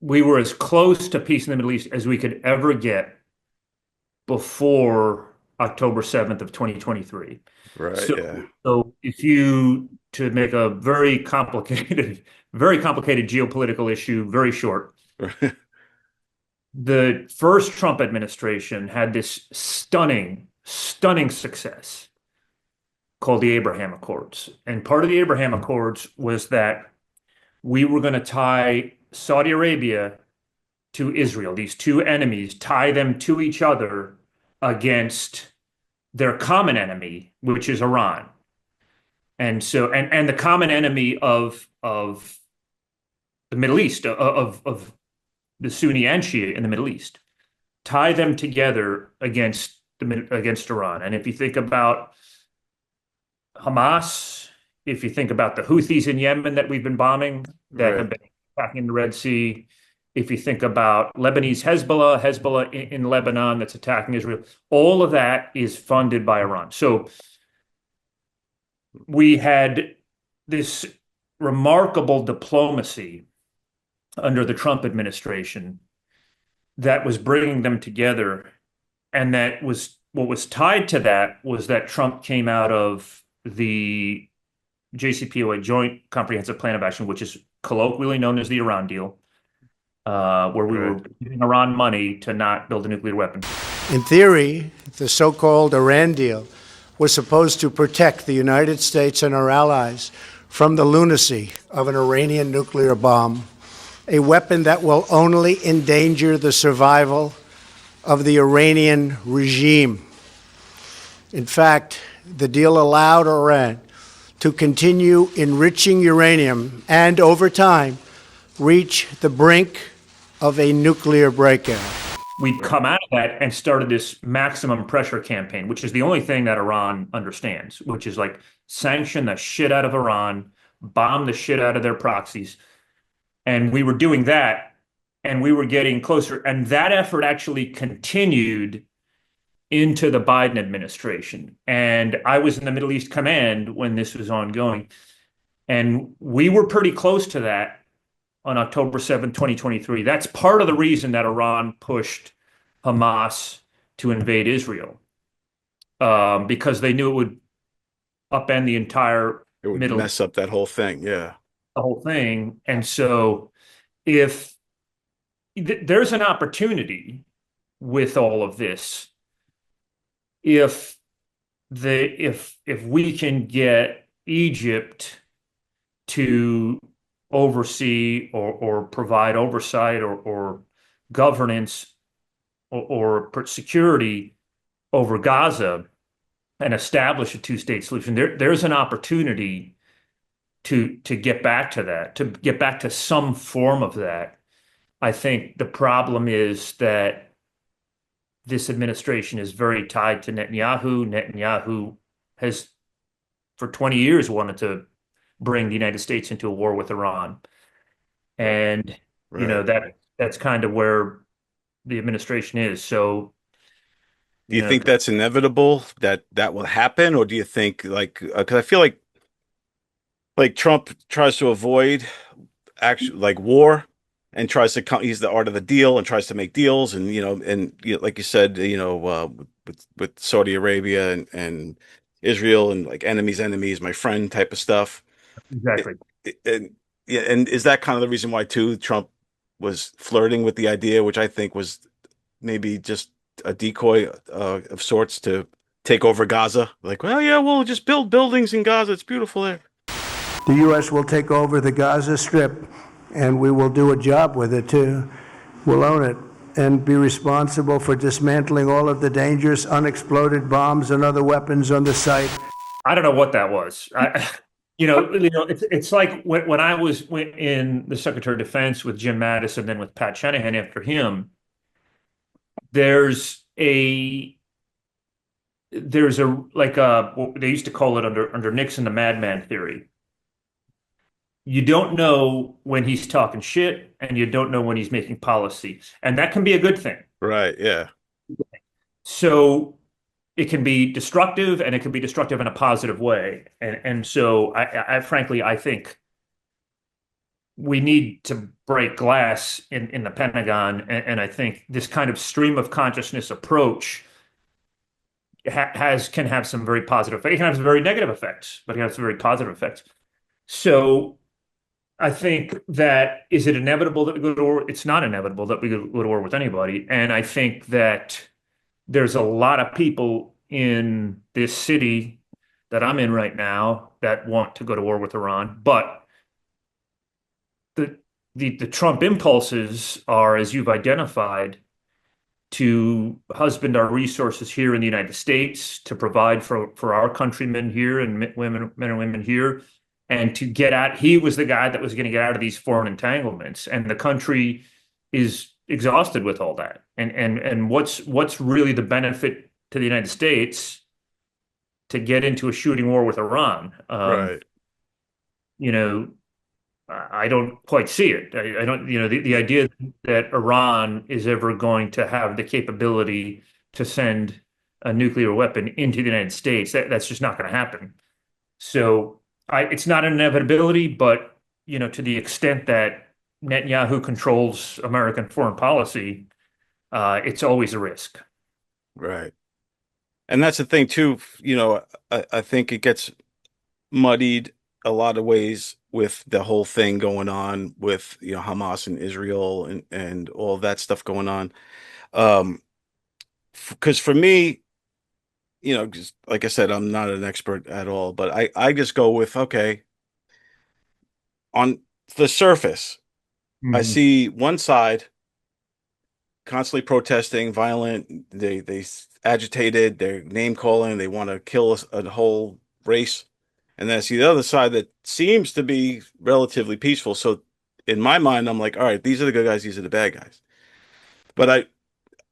we were as close to peace in the Middle East as we could ever get before October 7th of 2023. Right. So, Yeah. so if you to make a very complicated, very complicated geopolitical issue very short, the first Trump administration had this stunning success called the Abraham Accords. And part of the Abraham Accords was that we were going to tie Saudi Arabia to Israel, these two enemies, tie them to each other against their common enemy, which is Iran. And so, and the common enemy of the Middle East, of the Sunni and Shia in the Middle East, tie them together against Iran. And if you think about Hamas, if you think about the Houthis in Yemen that we've been bombing, that have been attacking the Red Sea, if you think about Lebanese Hezbollah in Lebanon that's attacking Israel, all of that is funded by Iran. So we had this remarkable diplomacy under the Trump administration that was bringing them together. And that was what was tied to that was that Trump came out of the JCPOA, Joint Comprehensive Plan of Action, which is colloquially known as the Iran deal, where we were giving Iran money to not build a nuclear weapon. In theory, the so-called Iran deal was supposed to protect the United States and our allies from the lunacy of an Iranian nuclear bomb, a weapon that will only endanger the survival of the Iranian regime. In fact, the deal allowed Iran to continue enriching uranium and, over time, reach the brink of a nuclear breakout. We'd come out of that and started this maximum pressure campaign, which is the only thing that Iran understands, which is like sanction the shit out of Iran, bomb the shit out of their proxies. And we were doing that, and we were getting closer. And that effort actually continued into the Biden administration. And I was in the Middle East Command when this was ongoing. And we were pretty close to that on October 7th, 2023. That's part of the reason that Iran pushed Hamas to invade Israel, because they knew it would upend the entire It would mess up that whole thing. Yeah. The whole thing. And so if there's an opportunity with all of this, if we can get Egypt to oversee or provide oversight or governance or security over Gaza and establish a two-state solution, there's an opportunity to get back to that, to get back to some form of that. I think the problem is that this administration is very tied to Netanyahu. Netanyahu has, for 20 years, wanted to bring the United States into a war with Iran. And, you know, that's kind of where the administration is. So do you think that's inevitable, that will happen? Or do you think, like, because I feel like Trump tries to avoid actually like war and tries to use the art of the deal and tries to make deals, and like you said, with Saudi Arabia and Israel, and like enemies, my friend type of stuff. Exactly. And is that kind of the reason why too Trump was flirting with the idea, which I think was maybe just a decoy of sorts to take over Gaza? Like, well, yeah, we'll just build buildings in Gaza. It's beautiful there. The U.S. will take over the Gaza Strip, and we will do a job with it, too. We'll own it. and be responsible for dismantling all of the dangerous unexploded bombs and other weapons on the site? I don't know what that was. It's like when I was in the Secretary of Defense with Jim Mattis and then with Pat Shanahan after him, there's a what they used to call it under Nixon, the madman theory. You don't know when he's talking shit and you don't know when he's making policy. And that can be a good thing. Right. Yeah. So it can be destructive and it can be destructive in a positive way. And so I frankly, I think we need to break glass in the Pentagon. And I think this kind of stream of consciousness approach can have some very positive effects. It can have some very negative effects, but it can have some very positive effects. So I think that, is it inevitable that we go to war? It's not inevitable that we go to war with anybody. And I think that there's a lot of people in this city that I'm in right now that want to go to war with Iran. But the Trump impulses are, as you've identified, to husband our resources here in the United States, to provide for our countrymen here and men and women here, and to get out. He was the guy that was going to get out of these foreign entanglements, and the country is exhausted with all that. And what's really the benefit to the United States to get into a shooting war with Iran? Right. I don't quite see it. I don't, the idea that Iran is ever going to have the capability to send a nuclear weapon into the United States, that's just not going to happen. So it's not an inevitability, but, to the extent that Netanyahu controls American foreign policy, it's always a risk. Right. And that's the thing too, I think it gets muddied a lot of ways with the whole thing going on with Hamas and Israel and all that stuff going on. Because for me, just like I said, I'm not an expert at all, but I just go with, okay, on the surface, I see one side constantly protesting, violent, they agitated, they're name calling, they want to kill a whole race. And then I see the other side that seems to be relatively peaceful. So in my mind, I'm like, all right, these are the good guys, these are the bad guys. But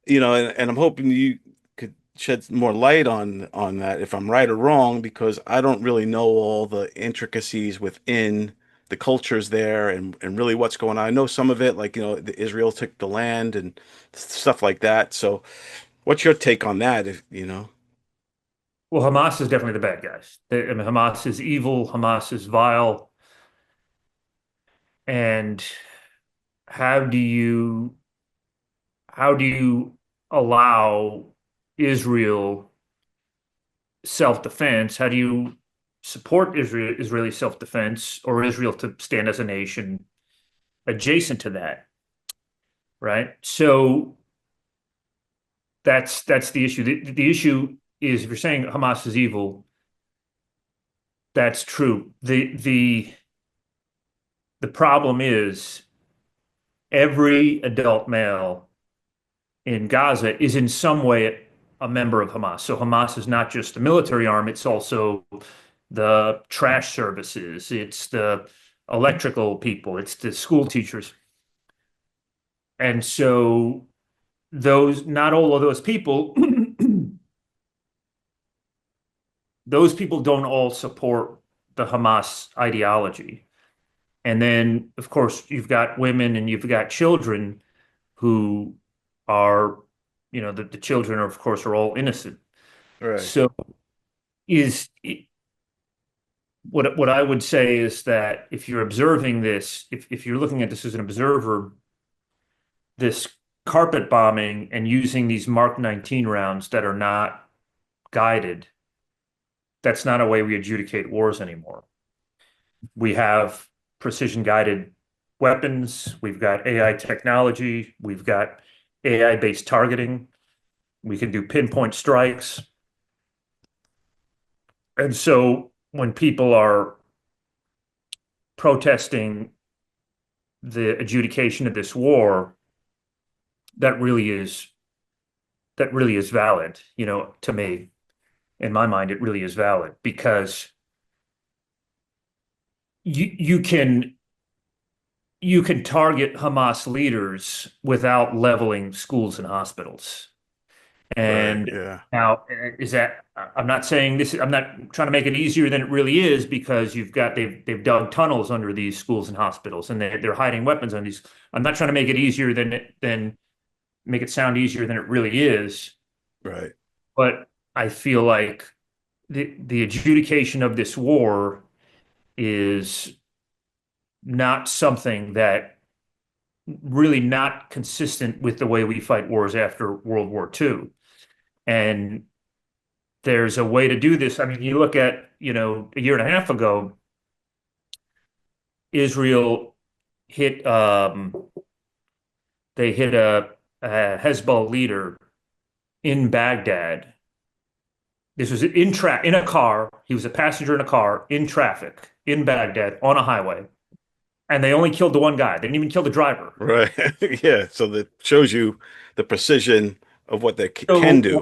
and I'm hoping you could shed more light on that, if I'm right or wrong, because I don't really know all the intricacies within the cultures there and really what's going on. I know some of it, like, Israel took the land and stuff like that. So what's your take on that, if Well, Hamas is definitely the bad guys. Hamas is evil. Hamas is vile. And how do you allow Israel self-defense? How do you support Israeli self-defense, or Israel to stand as a nation adjacent to that? Right. So that's the issue. The issue is, if you're saying Hamas is evil, that's true. The problem is every adult male in Gaza is in some way a member of Hamas. So Hamas is not just the military arm, it's also the trash services, it's the electrical people, it's the school teachers. And so not all of those people those people don't all support the Hamas ideology. And then, of course, you've got women and you've got children who are, the children, of course, are all innocent. right. So what I would say is that if you're observing this, if you're looking at this as an observer, this carpet bombing and using these Mark 19 rounds that are not guided, that's not a way we adjudicate wars anymore. We have precision guided weapons. We've got AI technology. We've got AI-based targeting. We can do pinpoint strikes. And so when people are protesting the adjudication of this war, that really is valid, to me. In my mind, it really is valid because you can target Hamas leaders without leveling schools and hospitals. And yeah. now, I'm not saying this, I'm not trying to make it easier than it really is, because they've dug tunnels under these schools and hospitals, and they're hiding weapons on these. I'm not trying to make it easier than make it sound easier than it really is. Right. But I feel like the adjudication of this war is not something that really not consistent with the way we fight wars after World War II. And there's a way to do this. I mean, you look at, a year and a half ago, Israel hit, they hit a Hezbollah leader in Baghdad. This was in a car. He was a passenger in a car in traffic in Baghdad on a highway. And they only killed the one guy. They didn't even kill the driver. Right. Yeah. So that shows you the precision of what they can do.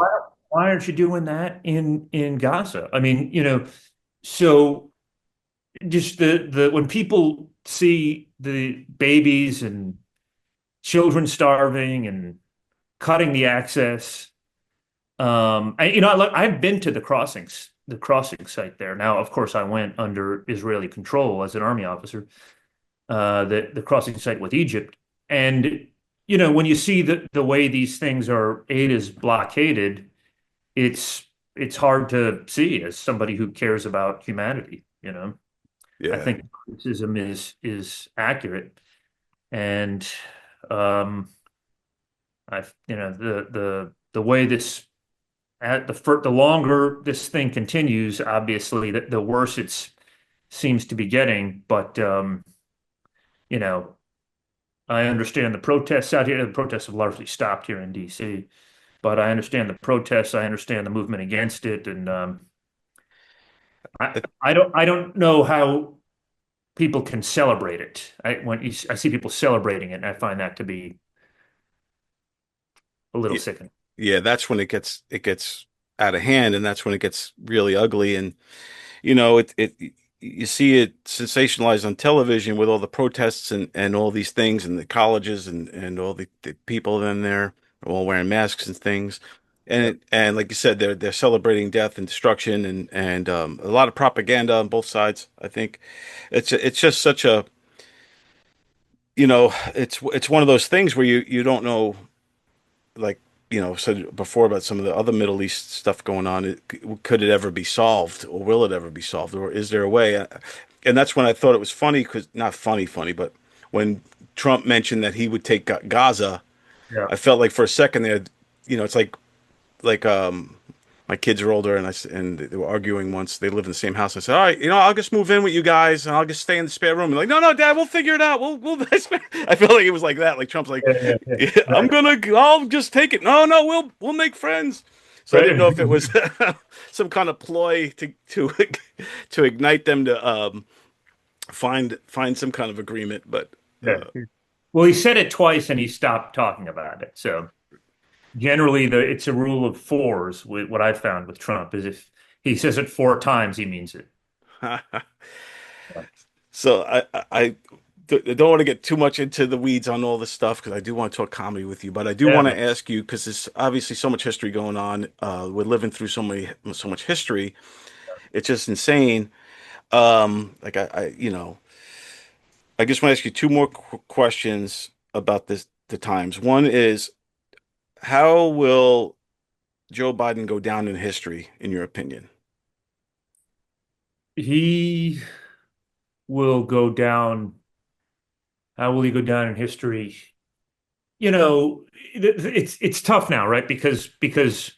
Why aren't you doing that in Gaza? I mean, so just the when people see the babies and children starving and cutting the access, I've been to the crossing site there. Now, of course, I went under Israeli control as an army officer. The crossing site with Egypt, and when you see the way these things aid is blockaded, it's hard to see as somebody who cares about humanity. Yeah. I think criticism is accurate, and the way the longer this thing continues, obviously, the worse it seems to be getting. But I understand the protests out here. The protests have largely stopped here in DC, but I understand the protests. I understand the movement against it, and I don't know how people can celebrate it. I see people celebrating it, and I find that to be a little sickening. Yeah, that's when it gets out of hand, and that's when it gets really ugly. And you see it sensationalized on television with all the protests and all these things, and the colleges and all the people in there all wearing masks and things. And like you said, they're celebrating death and destruction and a lot of propaganda on both sides. I think it's just such a it's one of those things where you don't know, like said before about some of the other Middle East stuff going on. Could it ever be solved, or will it ever be solved, or is there a way? And that's when I thought it was funny, because not funny, but when Trump mentioned that he would take Gaza, Yeah. I felt like for a second there, it's like my kids are older, and they were arguing once. They live in the same house. I said, all right, I'll just move in with you guys, and I'll just stay in the spare room. And like, no, Dad, we'll figure it out. We'll. I felt like it was like that. Like Trump's like, yeah, I'll just take it. No, we'll make friends. So I didn't know if it was some kind of ploy to ignite them to find some kind of agreement. But well, he said it twice, and he stopped talking about it. So. Generally, it's a rule of fours. What I found with Trump is if he says it 4 times, he means it. So I don't want to get too much into the weeds on all this stuff, because I do want to talk comedy with you. But I do want to ask you, because there's obviously so much history going on. We're living through so much history. It's just insane. Like I just want to ask you 2 more questions about the times. One is, how will Joe Biden go down in history, in your opinion? He will go down. How will he go down in history? It's tough now, right? Because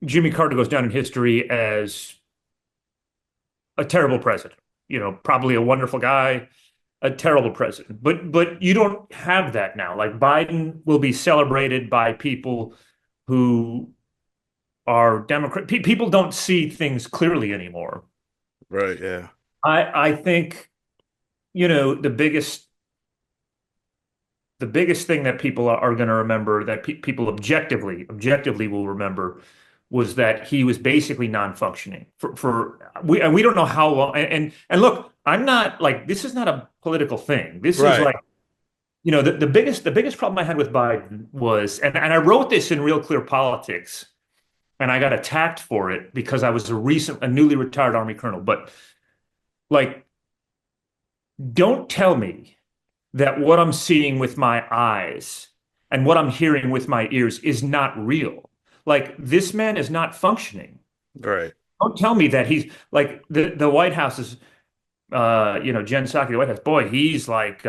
Jimmy Carter goes down in history as a terrible president. Probably a wonderful guy, a terrible president. But you don't have that now. Like, Biden will be celebrated by people who are Democrat. People don't see things clearly anymore. Right, yeah. I think, the the biggest thing that people are going to remember, that people objectively will remember, was that he was basically non-functioning and we don't know how long. And look, I'm not like, this is not a political thing. This is Right. like, the biggest problem I had with Biden was, and I wrote this in Real Clear Politics, and I got attacked for it because I was a newly retired Army colonel. But like, don't tell me that what I'm seeing with my eyes and what I'm hearing with my ears is not real. Like, this man is not functioning. Right. Don't tell me that he's like the White House is, Jen Psaki, the White House, boy, he's like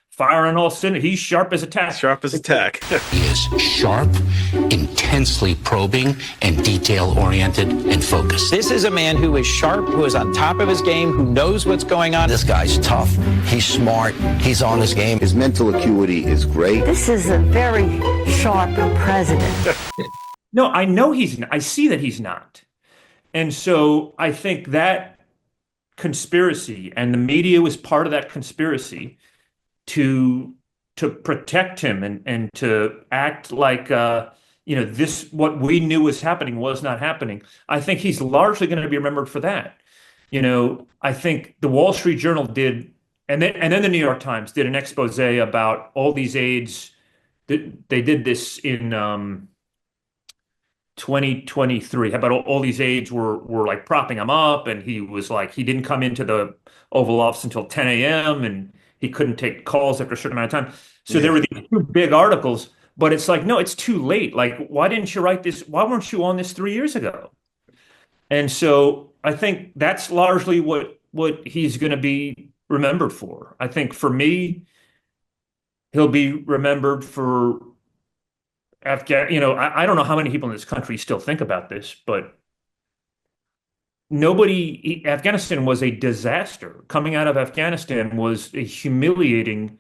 firing all cylinders. He's sharp as a tack. Sharp as a tack. He is sharp, intensely probing, and detail-oriented and focused. This is a man who is sharp, who is on top of his game, who knows what's going on. This guy's tough. He's smart. He's on his game. His mental acuity is great. This is a very sharp president. No, I know I see that he's not. And so I think that conspiracy, and the media was part of that conspiracy to protect him and to act like this, what we knew was happening, was not happening. I think he's largely going to be remembered for that. I think the Wall Street Journal did, and then the New York Times did an expose about all these aides. They did this in 2023. About all these aides were like propping him up, and he was like, he didn't come into the Oval Office until 10 a.m. and he couldn't take calls after a certain amount of time. So there were these two big articles, but it's like, no, it's too late. Like, why didn't you write this? Why weren't you on this 3 years ago? And so I think that's largely what he's going to be remembered for. I think for me, he'll be remembered for Afghan. I don't know how many people in this country still think about this, but Afghanistan was a disaster. Coming out of Afghanistan was a humiliating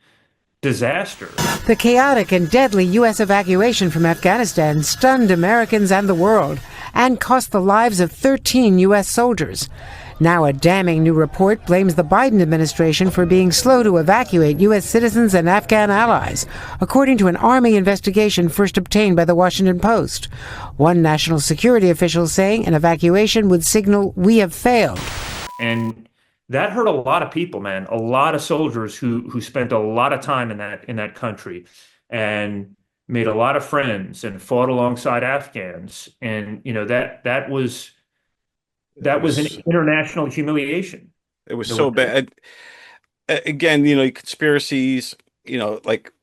disaster. The chaotic and deadly U.S. evacuation from Afghanistan stunned Americans and the world and cost the lives of 13 U.S. soldiers. Now a damning new report blames the Biden administration for being slow to evacuate U.S. citizens and Afghan allies, according to an Army investigation first obtained by the Washington Post. One national security official saying an evacuation would signal we have failed. And that hurt a lot of people, man. A lot of soldiers who spent a lot of time in that country and made a lot of friends and fought alongside Afghans. And that was an international humiliation. It was so bad. Again, conspiracies, like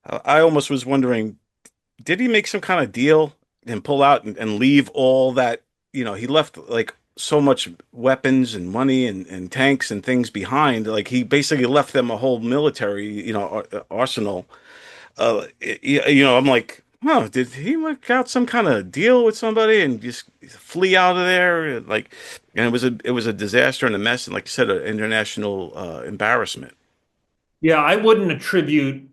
I almost was wondering, did he make some kind of deal and pull out and leave all that? He left like so much weapons and money and tanks and things behind. Like he basically left them a whole military, arsenal. I'm like, oh, did he work out some kind of deal with somebody and just flee out of there? Like, and it was a disaster and a mess, and like you said, an international embarrassment. Yeah, I wouldn't attribute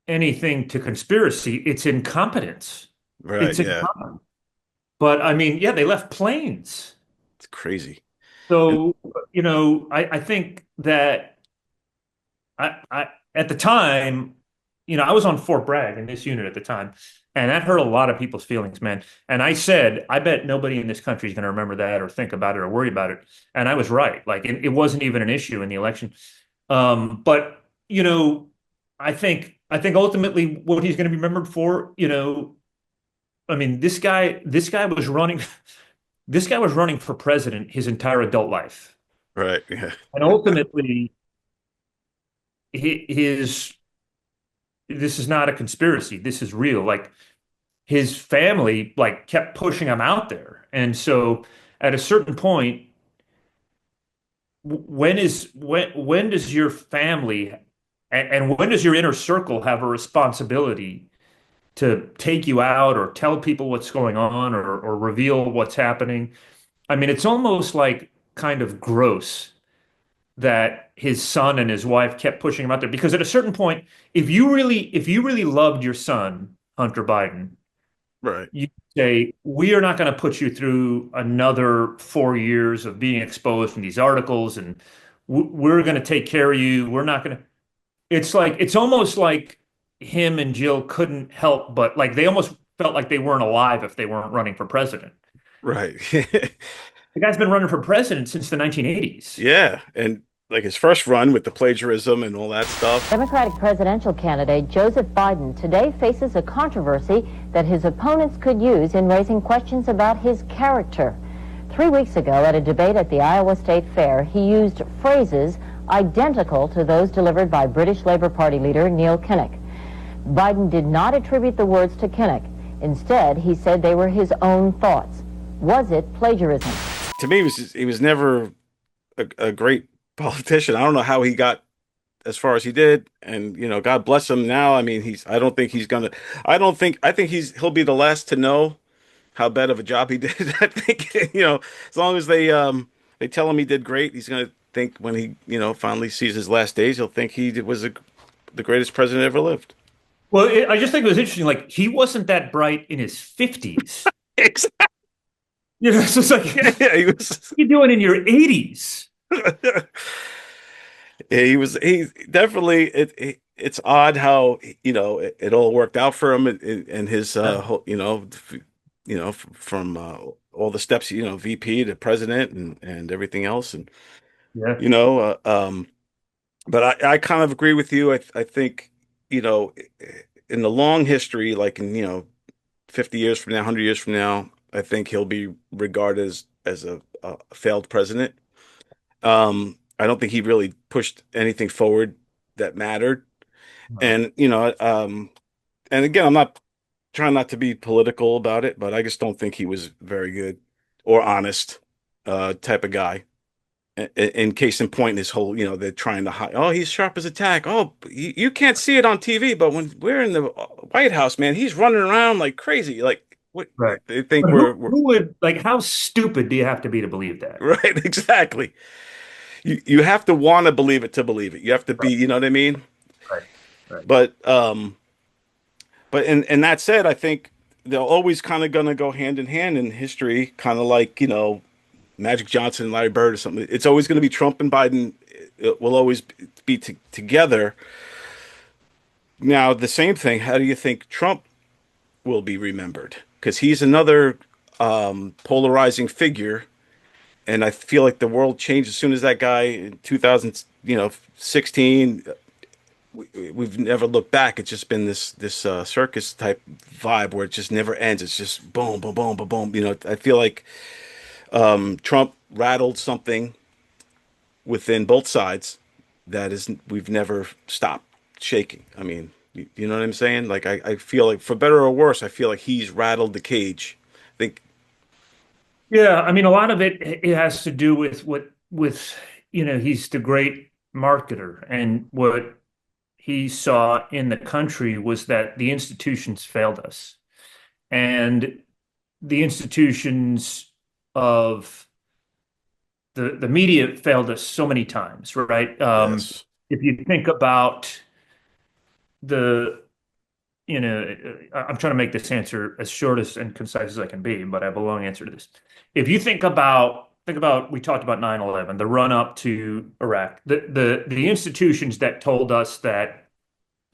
anything to conspiracy. It's incompetence. Right. It's incompetence. But I mean, yeah, they left planes. It's crazy. So, I think that I at the time, I was on Fort Bragg in this unit at the time, and that hurt a lot of people's feelings, man. And I said, I bet nobody in this country is going to remember that or think about it or worry about it. And I was right. Like it wasn't even an issue in the election. But I think ultimately what he's going to be remembered for, I mean, this guy was running. This guy was running for president his entire adult life. Right. Yeah. And ultimately, this is not a conspiracy. This is real. Like his family, like kept pushing him out there. And so at a certain point, when does your family and when does your inner circle have a responsibility to take you out or tell people what's going on or reveal what's happening? I mean, it's almost like kind of gross that his son and his wife kept pushing him out there, because at a certain point, if you really loved your son, Hunter Biden, right, you say, we are not going to put you through another 4 years of being exposed in these articles, and we're going to take care of you. We're not going to. It's almost like him and Jill couldn't help but like they almost felt like they weren't alive if they weren't running for president. Right. The guy's been running for president since the 1980s. Yeah, and like his first run with the plagiarism and all that stuff. Democratic presidential candidate Joseph Biden today faces a controversy that his opponents could use in raising questions about his character. 3 weeks ago, at a debate at the Iowa State Fair, he used phrases identical to those delivered by British Labour Party leader Neil Kinnock. Biden did not attribute the words to Kinnock. Instead, he said they were his own thoughts. Was it plagiarism? To me, he was never a great politician. I don't know how he got as far as he did, and God bless him now. I mean, I think he'll be the last to know how bad of a job he did. I think as long as they tell him he did great, he's gonna think when he finally sees his last days, he'll think he was the greatest president ever lived. Well, I just think it was interesting. Like he wasn't that bright in his 50s. Exactly. So it's like, he was. What are you doing in your 80s? He definitely. It's odd how it all worked out for him and his whole, from all the steps, VP to president and everything else, and but I kind of agree with you. I think in the long history, like in 50 years from now, 100 years from now, I think he'll be regarded as a failed president. I don't think he really pushed anything forward that mattered. And and again, I'm not trying not to be political about it, but I just don't think he was very good or honest type of guy. In case in point, this whole they're trying to hide. Oh, he's sharp as a tack. Oh, you can't see it on TV, but when we're in the White House, man, he's running around like crazy. Like what? Right. They think who would like? How stupid do you have to be to believe that? Right. Exactly. You have to want to believe it. You have to be. You know what I mean? Right. Right. But and that said, I think they're always kind of gonna go hand in hand in history, kind of like Magic Johnson and Larry Bird or something. It's always going to be Trump and Biden. It will always be together. Now, the same thing. How do you think Trump will be remembered? Because he's another polarizing figure, and I feel like the world changed as soon as that guy in 2016. We've never looked back. It's just been this circus type vibe where it just never ends. It's just boom, boom, boom, boom, boom. I feel like Trump rattled something within both sides we've never stopped shaking. I mean, you know what I'm saying? Like I feel like, for better or worse, I feel like he's rattled the cage. I think. Yeah, I mean, a lot of it has to do with he's the great marketer, and what he saw in the country was that the institutions failed us, and the institutions of the media failed us so many times, right? Yes. If you think about I'm trying to make this answer as short and concise as I can be, but I have a long answer to this. If you think about, we talked about 9/11, the run up to Iraq, the institutions that told us that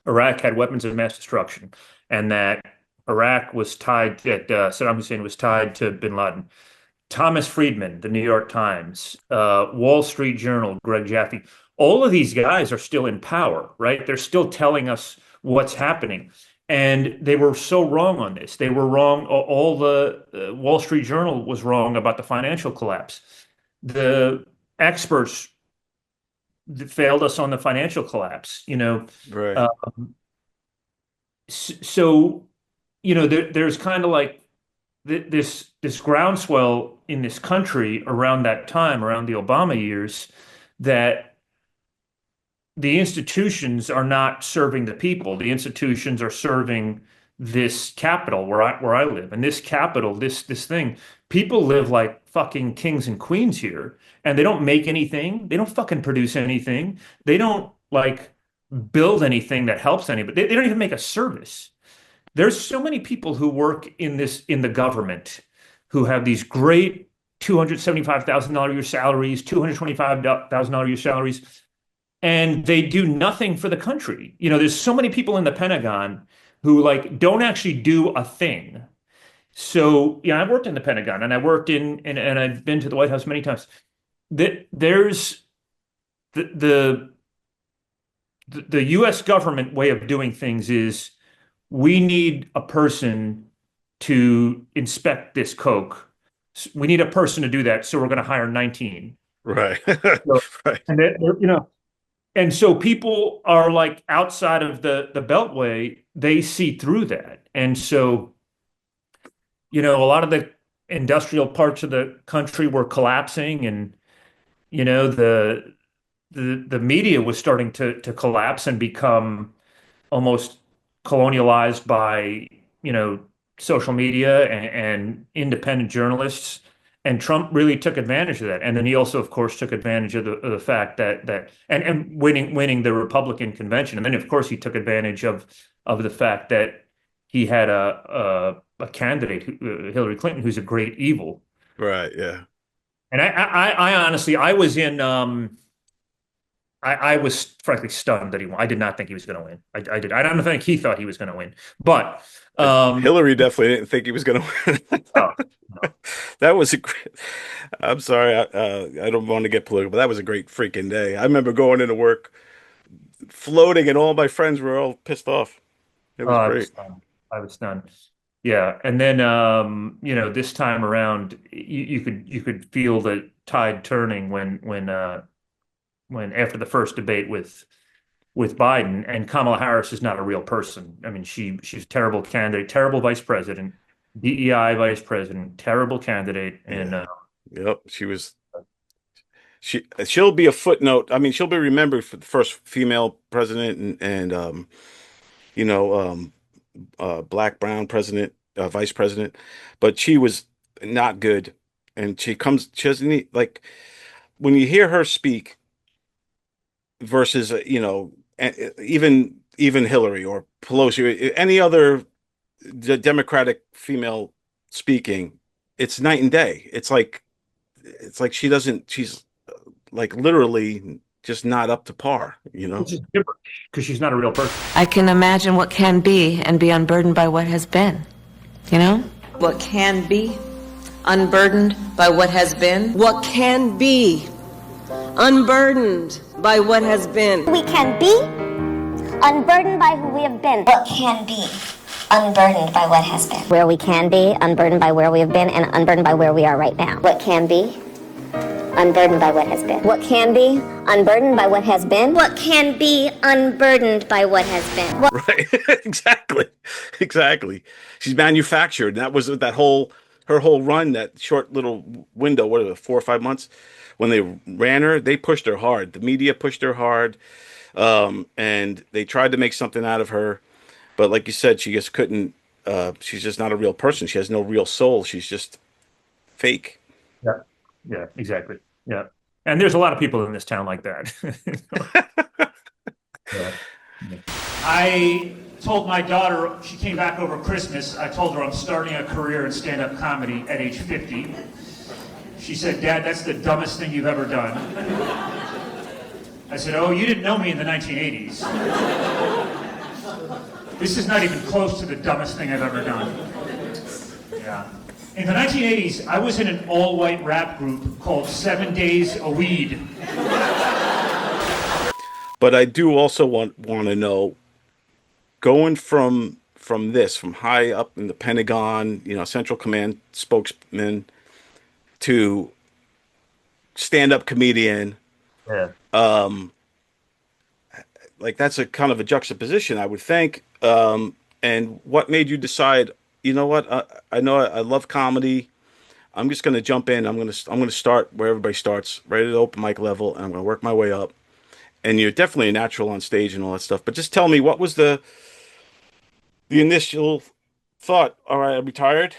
Iraq had weapons of mass destruction and that Iraq was tied, that Saddam Hussein was tied to bin Laden. Thomas Friedman, the New York Times, Wall Street Journal, Greg Jaffe, all of these guys are still in power, right? They're still telling us what's happening. And they were so wrong on this. They were wrong. All the Wall Street Journal was wrong about the financial collapse. The experts failed us on the financial collapse, Right. There's kind of like this groundswell in this country around that time, around the Obama years, that the institutions are not serving the people. The institutions are serving this capital where I live. And this capital, this thing, people live like fucking kings and queens here, and they don't make anything. They don't fucking produce anything. They don't like build anything that helps anybody. They don't even make a service. There's so many people who work in the government who have these great $275,000 a year salaries, $225,000 a year salaries. and they do nothing for the country. There's so many people in the Pentagon who like don't actually do a thing. So, I worked in the Pentagon and I worked and I've been to the White House many times. There's the US government way of doing things is we need a person to inspect this Coke. We need a person to do that. So we're going to hire 19. Right. So, right. And so people are like outside of the Beltway, they see through that. And so, a lot of the industrial parts of the country were collapsing, and, the media was starting to collapse and become almost colonialized by, social media and independent journalists. And Trump really took advantage of that. And then he also, of course, took advantage of the fact that and winning the Republican convention. And then, of course, he took advantage of the fact that he had a candidate, Hillary Clinton, who's a great evil. Right. Yeah. And I honestly, I was in. I was frankly stunned that he won. I did not think he was going to win. I did. I don't think he thought he was going to win. But Hillary definitely didn't think he was going to win. Oh, no. That was a great. I'm sorry. I don't want to get political, but that was a great freaking day. I remember going into work, floating, and all my friends were all pissed off. It was great. I was stunned. Yeah, and then this time around, you could feel the tide turning when after the first debate with Biden, and Kamala Harris is not a real person. I mean, she's a terrible candidate, terrible vice president, DEI vice president, terrible candidate, and yep, she'll be a footnote. I mean, she'll be remembered for the first female president and black, brown president, vice president, but she was not good. And she doesn't like when you hear her speak versus, even Hillary or Pelosi, any other Democratic female speaking, it's night and day. It's like she's like literally just not up to par, because she's not a real person. I can imagine what can be and be unburdened by what has been. What can be unburdened by what has been. What can be unburdened by what has been. We can be unburdened by who we have been. What can be unburdened by what has been. Where we can be, unburdened by where we have been, and unburdened by where we are right now. What can be unburdened by what has been. What can be unburdened by what has been. What can be unburdened by what has been. Right. Exactly. She's manufactured. And that was her whole run, that short little window, 4 or 5 months. When they ran her, they pushed her hard. The media pushed her hard. And they tried to make something out of her. But like you said, she just couldn't, she's just not a real person. She has no real soul. She's just fake. Yeah, exactly. Yeah. And there's a lot of people in this town like that. Yeah. I told my daughter, she came back over Christmas, I told her I'm starting a career in stand-up comedy at age 50. She said, "Dad, that's the dumbest thing you've ever done." I said, "Oh, you didn't know me in the 1980s. This is not even close to the dumbest thing I've ever done." Yeah. In the 1980s, I was in an all-white rap group called 7 Days a Weed. But I do also want to know, going from high up in the Pentagon, Central Command spokesman, to stand-up comedian, like that's a kind of a juxtaposition, I would think. And what made you decide, you know what? I know I love comedy. I'm just going to jump in. I'm going to start where everybody starts, right at the open mic level, and I'm going to work my way up. And you're definitely a natural on stage and all that stuff. But just tell me, what was the initial thought? All right, I'm retired.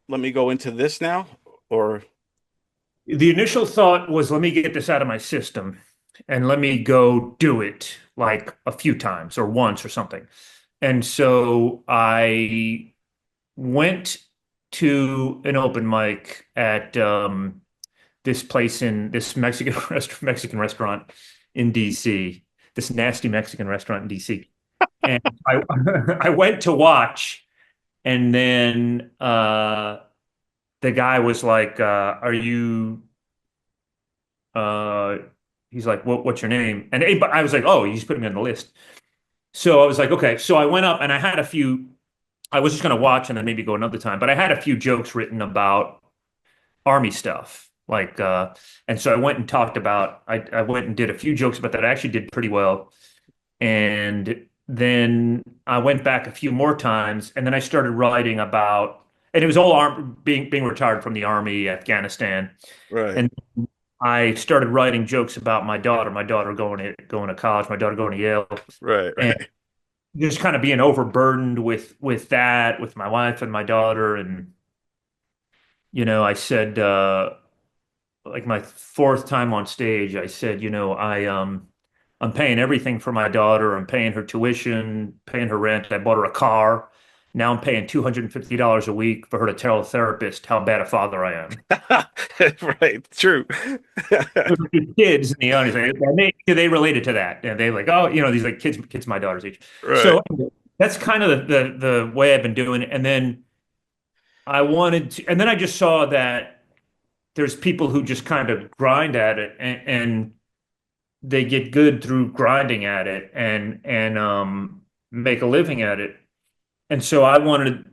Let me go into this now, or the initial thought was, let me get this out of my system, and let me go do it like a few times or once or something. And so I went to an open mic at this place in this Mexican restaurant in DC, this nasty Mexican restaurant in DC. And I went to watch, and then the guy was like, "Are you?" He's like, "What's your name?" And I was like, "Oh, he's putting me on the list." So I was like, "Okay." So I went up, and I had a few. I was just going to watch and then maybe go another time, but I had a few jokes written about Army stuff, like, and so I went and talked about. I went and did a few jokes about that. I actually did pretty well, and then I went back a few more times, and then I started writing about, and it was all being retired from the Army, Afghanistan, Right. and I started writing jokes about my daughter going to college, my daughter going to Yale, Right. and just kind of being overburdened with that, with my wife and my daughter, and I said, like my fourth time on stage, I said, I'm paying everything for my daughter. I'm paying her tuition, paying her rent. I bought her a car. Now I'm paying $250 a week for her to tell a therapist how bad a father I am. Right. True. Kids in the audience, they related to that. And they like, oh, these like kids my daughter's age. Right. So that's kind of the way I've been doing it. And then and then I just saw that there's people who just kind of grind at it and they get good through grinding at it and make a living at it. And so I wanted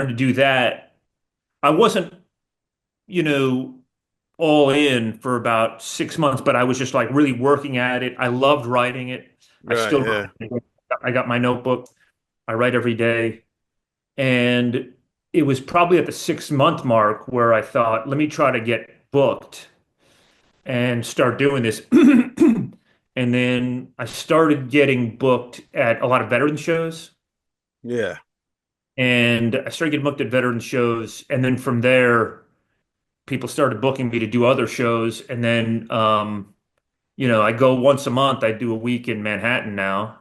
to do that. I wasn't, all in for about 6 months, but I was just like really working at it. I loved writing it. I got my notebook. I write every day. And it was probably at the 6-month mark where I thought, let me try to get booked and start doing this. And then I started getting booked at a lot of veteran shows. Yeah. And I started getting booked at veteran shows. And then from there, people started booking me to do other shows. And then, I go once a month. I do a week in Manhattan now.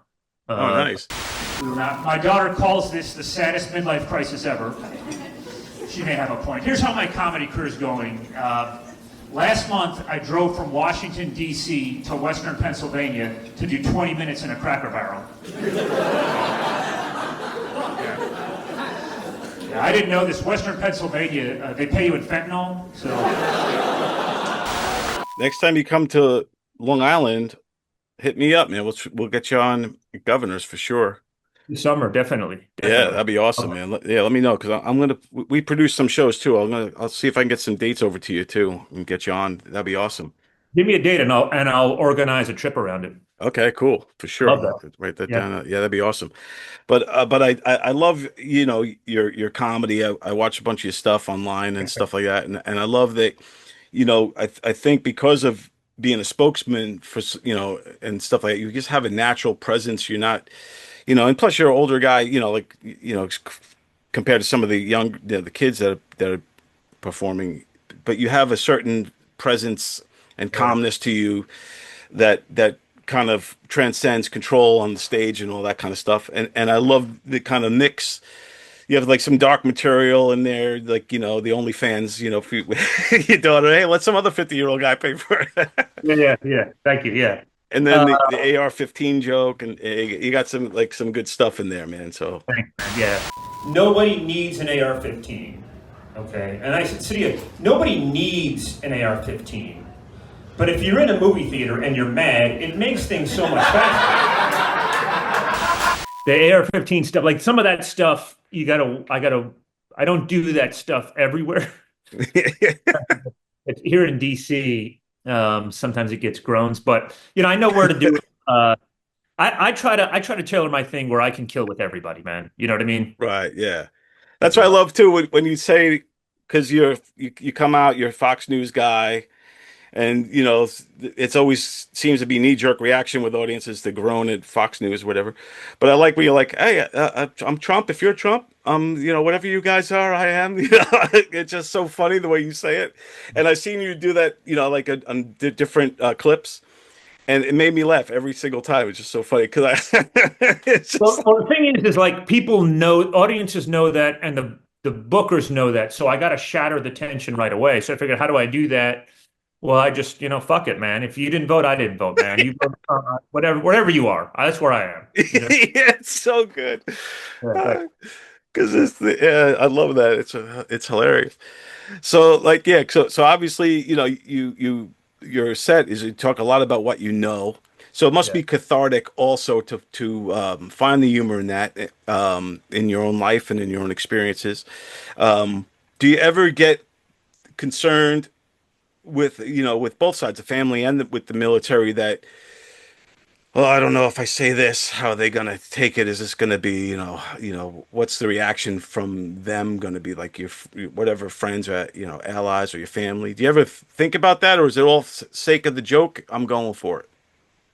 Oh, nice. My daughter calls this the saddest midlife crisis ever. She may have a point. Here's how my comedy career is going. Last month, I drove from Washington, D.C. to Western Pennsylvania to do 20 minutes in a Cracker Barrel. Yeah, I didn't know this. Western Pennsylvania, they pay you in fentanyl. So next time you come to Long Island, hit me up, man. We'll get you on Governors for sure. This summer, definitely. Yeah, that'd be awesome, man. Let me know because we produce some shows too. I'll see if I can get some dates over to you too and get you on. That'd be awesome. Give me a date and I'll organize a trip around it. Okay, cool, for sure. Love that. Write that down. Yeah, that'd be awesome. But I love your comedy. I watch a bunch of your stuff online and stuff like that, and I love that. I think because of being a spokesman for and stuff like that, you just have a natural presence. You're not. And plus you're an older guy, compared to some of the young, the kids that are performing, but you have a certain presence and calmness to you that kind of transcends control on the stage and all that kind of stuff. And I love the kind of mix. You have like some dark material in there, like, the OnlyFans, for your daughter. Hey, let some other 50-year-old guy pay for it. Yeah. Thank you. Yeah. And then the AR-15 joke, and you got some good stuff in there, man. So yeah, nobody needs an AR-15, okay? And I said to you, nobody needs an AR-15, but if you're in a movie theater and you're mad, it makes things so much faster. The AR-15 stuff, like some of that stuff, I don't do that stuff everywhere. Here in DC. Sometimes it gets groans, but I know where to do it. I try to tailor my thing where I can kill with everybody, man. You know what I mean? Right. Yeah. That's what I love too. When you say, because you come out, you're a Fox News guy, and it's always seems to be knee-jerk reaction with audiences to groan at Fox News or whatever. But I like when you're like, hey, I'm Trump. If you're Trump, whatever you guys are, I am. It's just so funny the way you say it. And I've seen you do that, like on different clips, and it made me laugh every single time. It's just so funny because well, the thing is like people know, audiences know that, and the bookers know that. So I got to shatter the tension right away. So I figured, how do I do that Well, I just, fuck it, man. If you didn't vote, I didn't vote, man. You vote, whatever you are. That's where I am. Yeah, it's so good. Yeah, Because I love that. It's hilarious. So like yeah, so obviously, your set is you talk a lot about what you know. So it must yeah. be cathartic also to find the humor in that in your own life and in your own experiences. Do you ever get concerned with with both sides, the family and with the military, that well, I don't know if I say this, how are they gonna take it? Is this gonna be, what's the reaction from them gonna be, like your whatever friends or allies or your family? Do you ever think about that, or is it all sake of the joke? I'm going for it.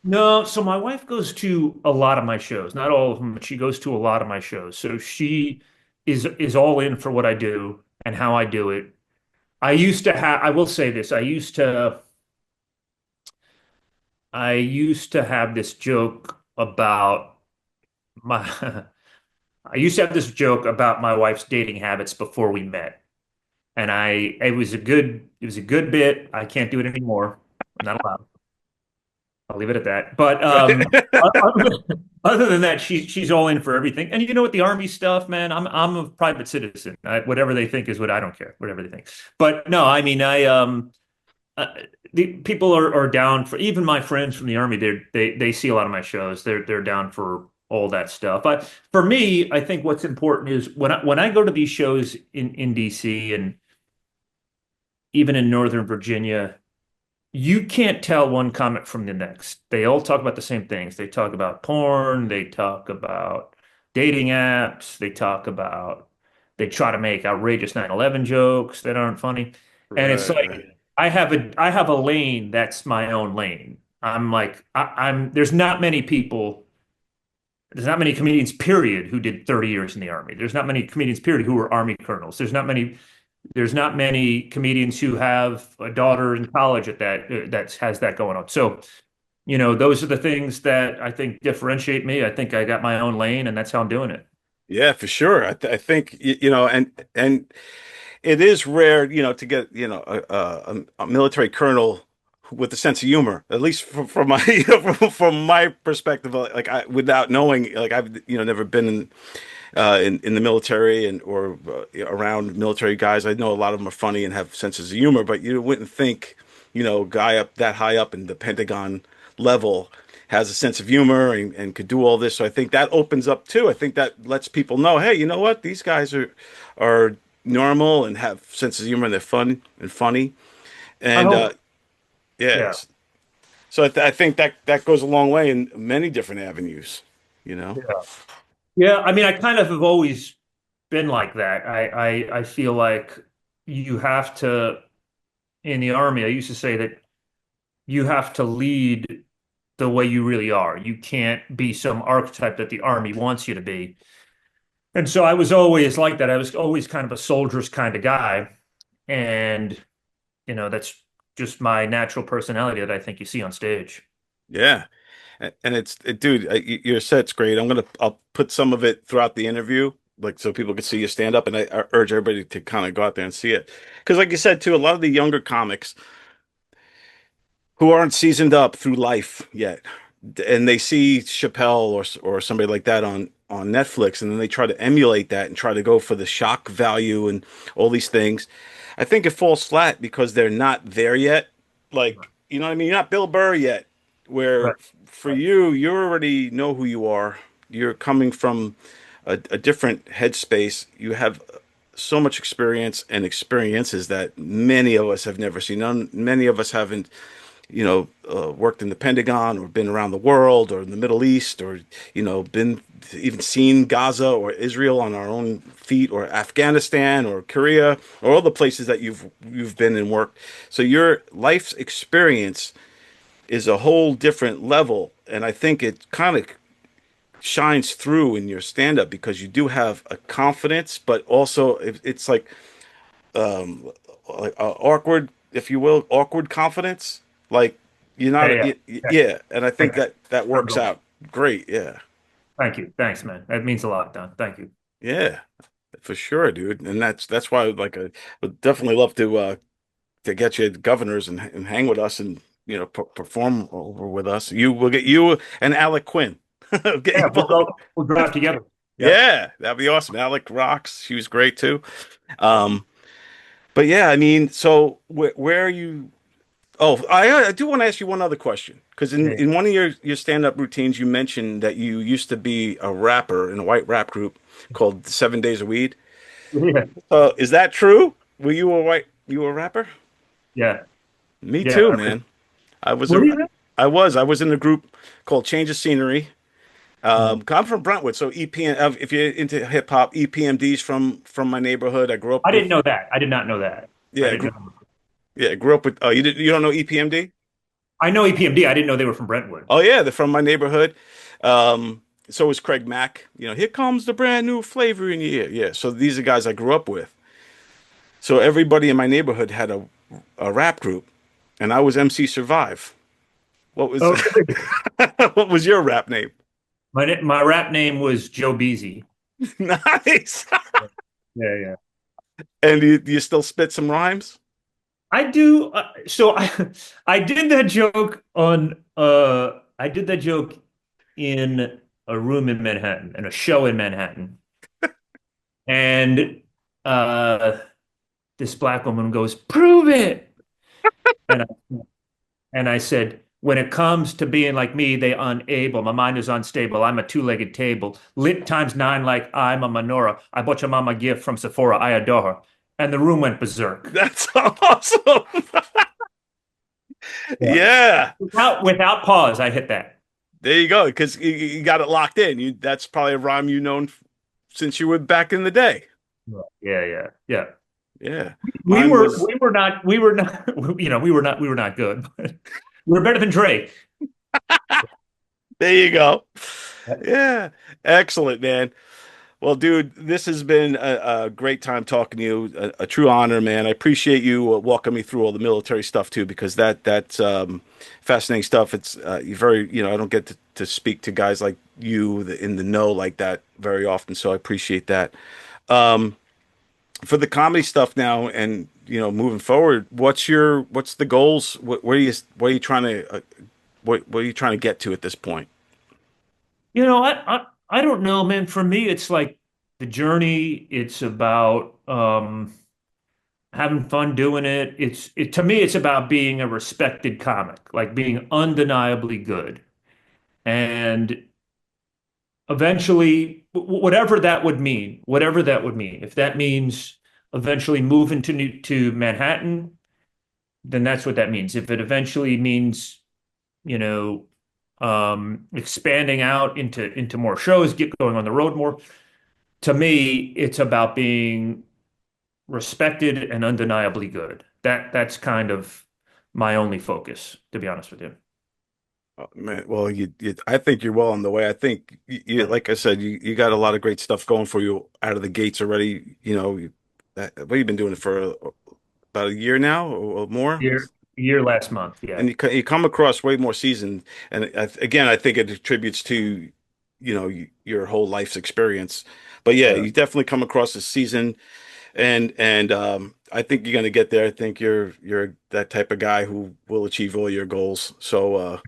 No, so my wife goes to a lot of my shows, not all of them, but she goes to a lot of my shows. So she is all in for what I do and how I do it. I will say this, I used to have this joke about my I used to have this joke about my wife's dating habits before we met. And it was a good bit. I can't do it anymore. I'm not allowed. I'll leave it at that. But other than that, she's all in for everything. And you know what, the army stuff, man, I'm a private citizen. Whatever they think is what I don't care. Whatever they think. But no, I mean, uh, the people are down for, even my friends from the army. They see a lot of my shows. They're down for all that stuff. For me, I think what's important is when I go to these shows in DC and even in Northern Virginia, you can't tell one comic from the next. They all talk about the same things. They talk about porn, they talk about dating apps, they try to make outrageous 9/11 jokes that aren't funny. And it's Right, right. like I have a lane that's my own lane. I'm like I'm there's not many comedians, period, who did 30 years in the army. There's not many comedians, period, who were army colonels. There's not many comedians who have a daughter in college that has that going on. So, those are the things that I think differentiate me. I think I got my own lane, and that's how I'm doing it. Yeah, for sure. I think and it is rare, to get a military colonel with a sense of humor, at least from my from my perspective. Like without knowing, like I've never been in the military and or around military guys. I know a lot of them are funny and have senses of humor, but you wouldn't think guy up that high up in the Pentagon level has a sense of humor and could do all this. So I think that opens up too. I think that lets people know, hey, you know what? These guys are normal and have senses of humor and they're fun and funny. I And hope. Yeah. yes. So I think that goes a long way in many different avenues, you know? Yeah. Yeah. I mean, I kind of have always been like that. I feel like you have to, in the army, I used to say that you have to lead the way you really are. You can't be some archetype that the army wants you to be. And so I was always like that. I was always kind of a soldier's kind of guy. And, that's just my natural personality that I think you see on stage. Yeah. And dude, your set's great. I'll put some of it throughout the interview, like so people can see you stand up. And I urge everybody to kind of go out there and see it, because, like you said too, a lot of the younger comics who aren't seasoned up through life yet, and they see Chappelle or somebody like that on Netflix, and then they try to emulate that and try to go for the shock value and all these things. I think it falls flat because they're not there yet. Like, you know what I mean? You're not Bill Burr yet, where Right. for you already know who you are. You're coming from a different headspace. You have so much experience and experiences that many of us have never seen. Many of us haven't, worked in the Pentagon or been around the world or in the Middle East or, been even seen Gaza or Israel on our own feet or Afghanistan or Korea or all the places that you've been and worked. So your life's experience is a whole different level. And I think it kind of shines through in your stand up because you do have a confidence, but also it's um like awkward, if you will, awkward confidence. Like you're Yeah. not, Yeah. Yeah. yeah. And I think Thank you. that works out great. Yeah. Thank you. Thanks, man. That means a lot, Don. Thank you. Yeah, for sure, dude. And that's why like I would definitely love to to get you governors and hang with us and perform over with us. We'll get you and Alec Quinn. Yeah, we'll drive together. Yeah, that'd be awesome. Alec rocks. She was great too. But yeah, I mean, so where are you? Oh, I do want to ask you one other question because in one of your stand-up routines, you mentioned that you used to be a rapper in a white rap group called 7 Days of Weed. Yeah. Is that true? Were you you were a rapper? Yeah. Me Yeah, too, man. I was I was in a group called Change of Scenery. I'm from Brentwood, so EPM. If you're into hip hop, EPMD's from my neighborhood. I grew up. I didn't know that. I did not know that. Yeah, yeah. Grew up with. Oh, you don't know EPMD? I know EPMD. I didn't know they were from Brentwood. Oh yeah, they're from my neighborhood. So is Craig Mack. Here comes the brand new flavor in your ear. Yeah. So these are guys I grew up with. So everybody in my neighborhood had a rap group, and I was MC Survive. What was what was your rap name? My rap name was Joe Beasy. Nice. Yeah. And you still spit some rhymes? I do. So I did that joke in a room in Manhattan, in a show in Manhattan, and this black woman goes, "Prove it," and I said, when it comes to being like me, they unable. My mind is unstable. I'm a two-legged table. Lit times 9 like I'm a menorah. I bought your mama a gift from Sephora. I adore her. And the room went berserk. That's awesome. Yeah. Without pause, I hit that. There you go, because you got it locked in. That's probably a rhyme you've known since you were back in the day. Yeah. We were not good. But we're better than Drake. There you go. Yeah. Excellent, man. Well, dude, this has been a great time talking to you. A true honor, man. I appreciate you walking me through all the military stuff too, because that's fascinating stuff. It's you very, I don't get to speak to guys like you in the know like that very often, so I appreciate that. For the comedy stuff now, and moving forward, what's the goals? What are you trying to get to at this point? I don't know, man. For me, it's like the journey. It's about having fun doing it. To me, it's about being a respected comic, like being undeniably good, and eventually, whatever that would mean. If that means eventually moving to Manhattan, then that's what that means. If it eventually means, expanding out into more shows, get going on the road more. To me, it's about being respected and undeniably good. That's kind of my only focus, to be honest with you. Oh, man, well, I think you're well on the way. I think like I said, you got a lot of great stuff going for you out of the gates already. What have you been doing it for about a year now or more? Year last month, yeah. And you come across way more seasoned, and again, I think it attributes to your whole life's experience. But yeah, you definitely come across as seasoned, and I think you're gonna get there. I think you're that type of guy who will achieve all your goals. So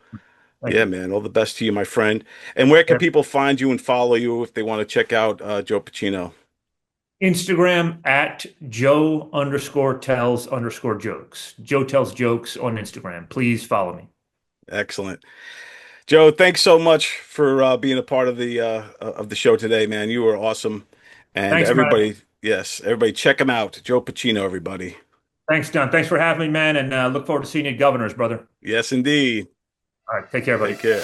yeah, man, all the best to you, my friend. And where can people find you and follow you if they want to check out Joe Buccino? Instagram at Joe_tells_jokes. Joe tells jokes on Instagram. Please follow me. Excellent. Joe, thanks so much for being a part of the show today, man. You were awesome. And thanks, everybody, Mike. yes, everybody check him out. Joe Buccino, everybody. Thanks, Don. Thanks for having me, man. And look forward to seeing you at Governor's, brother. Yes, indeed. All right. Take care, buddy. Take care.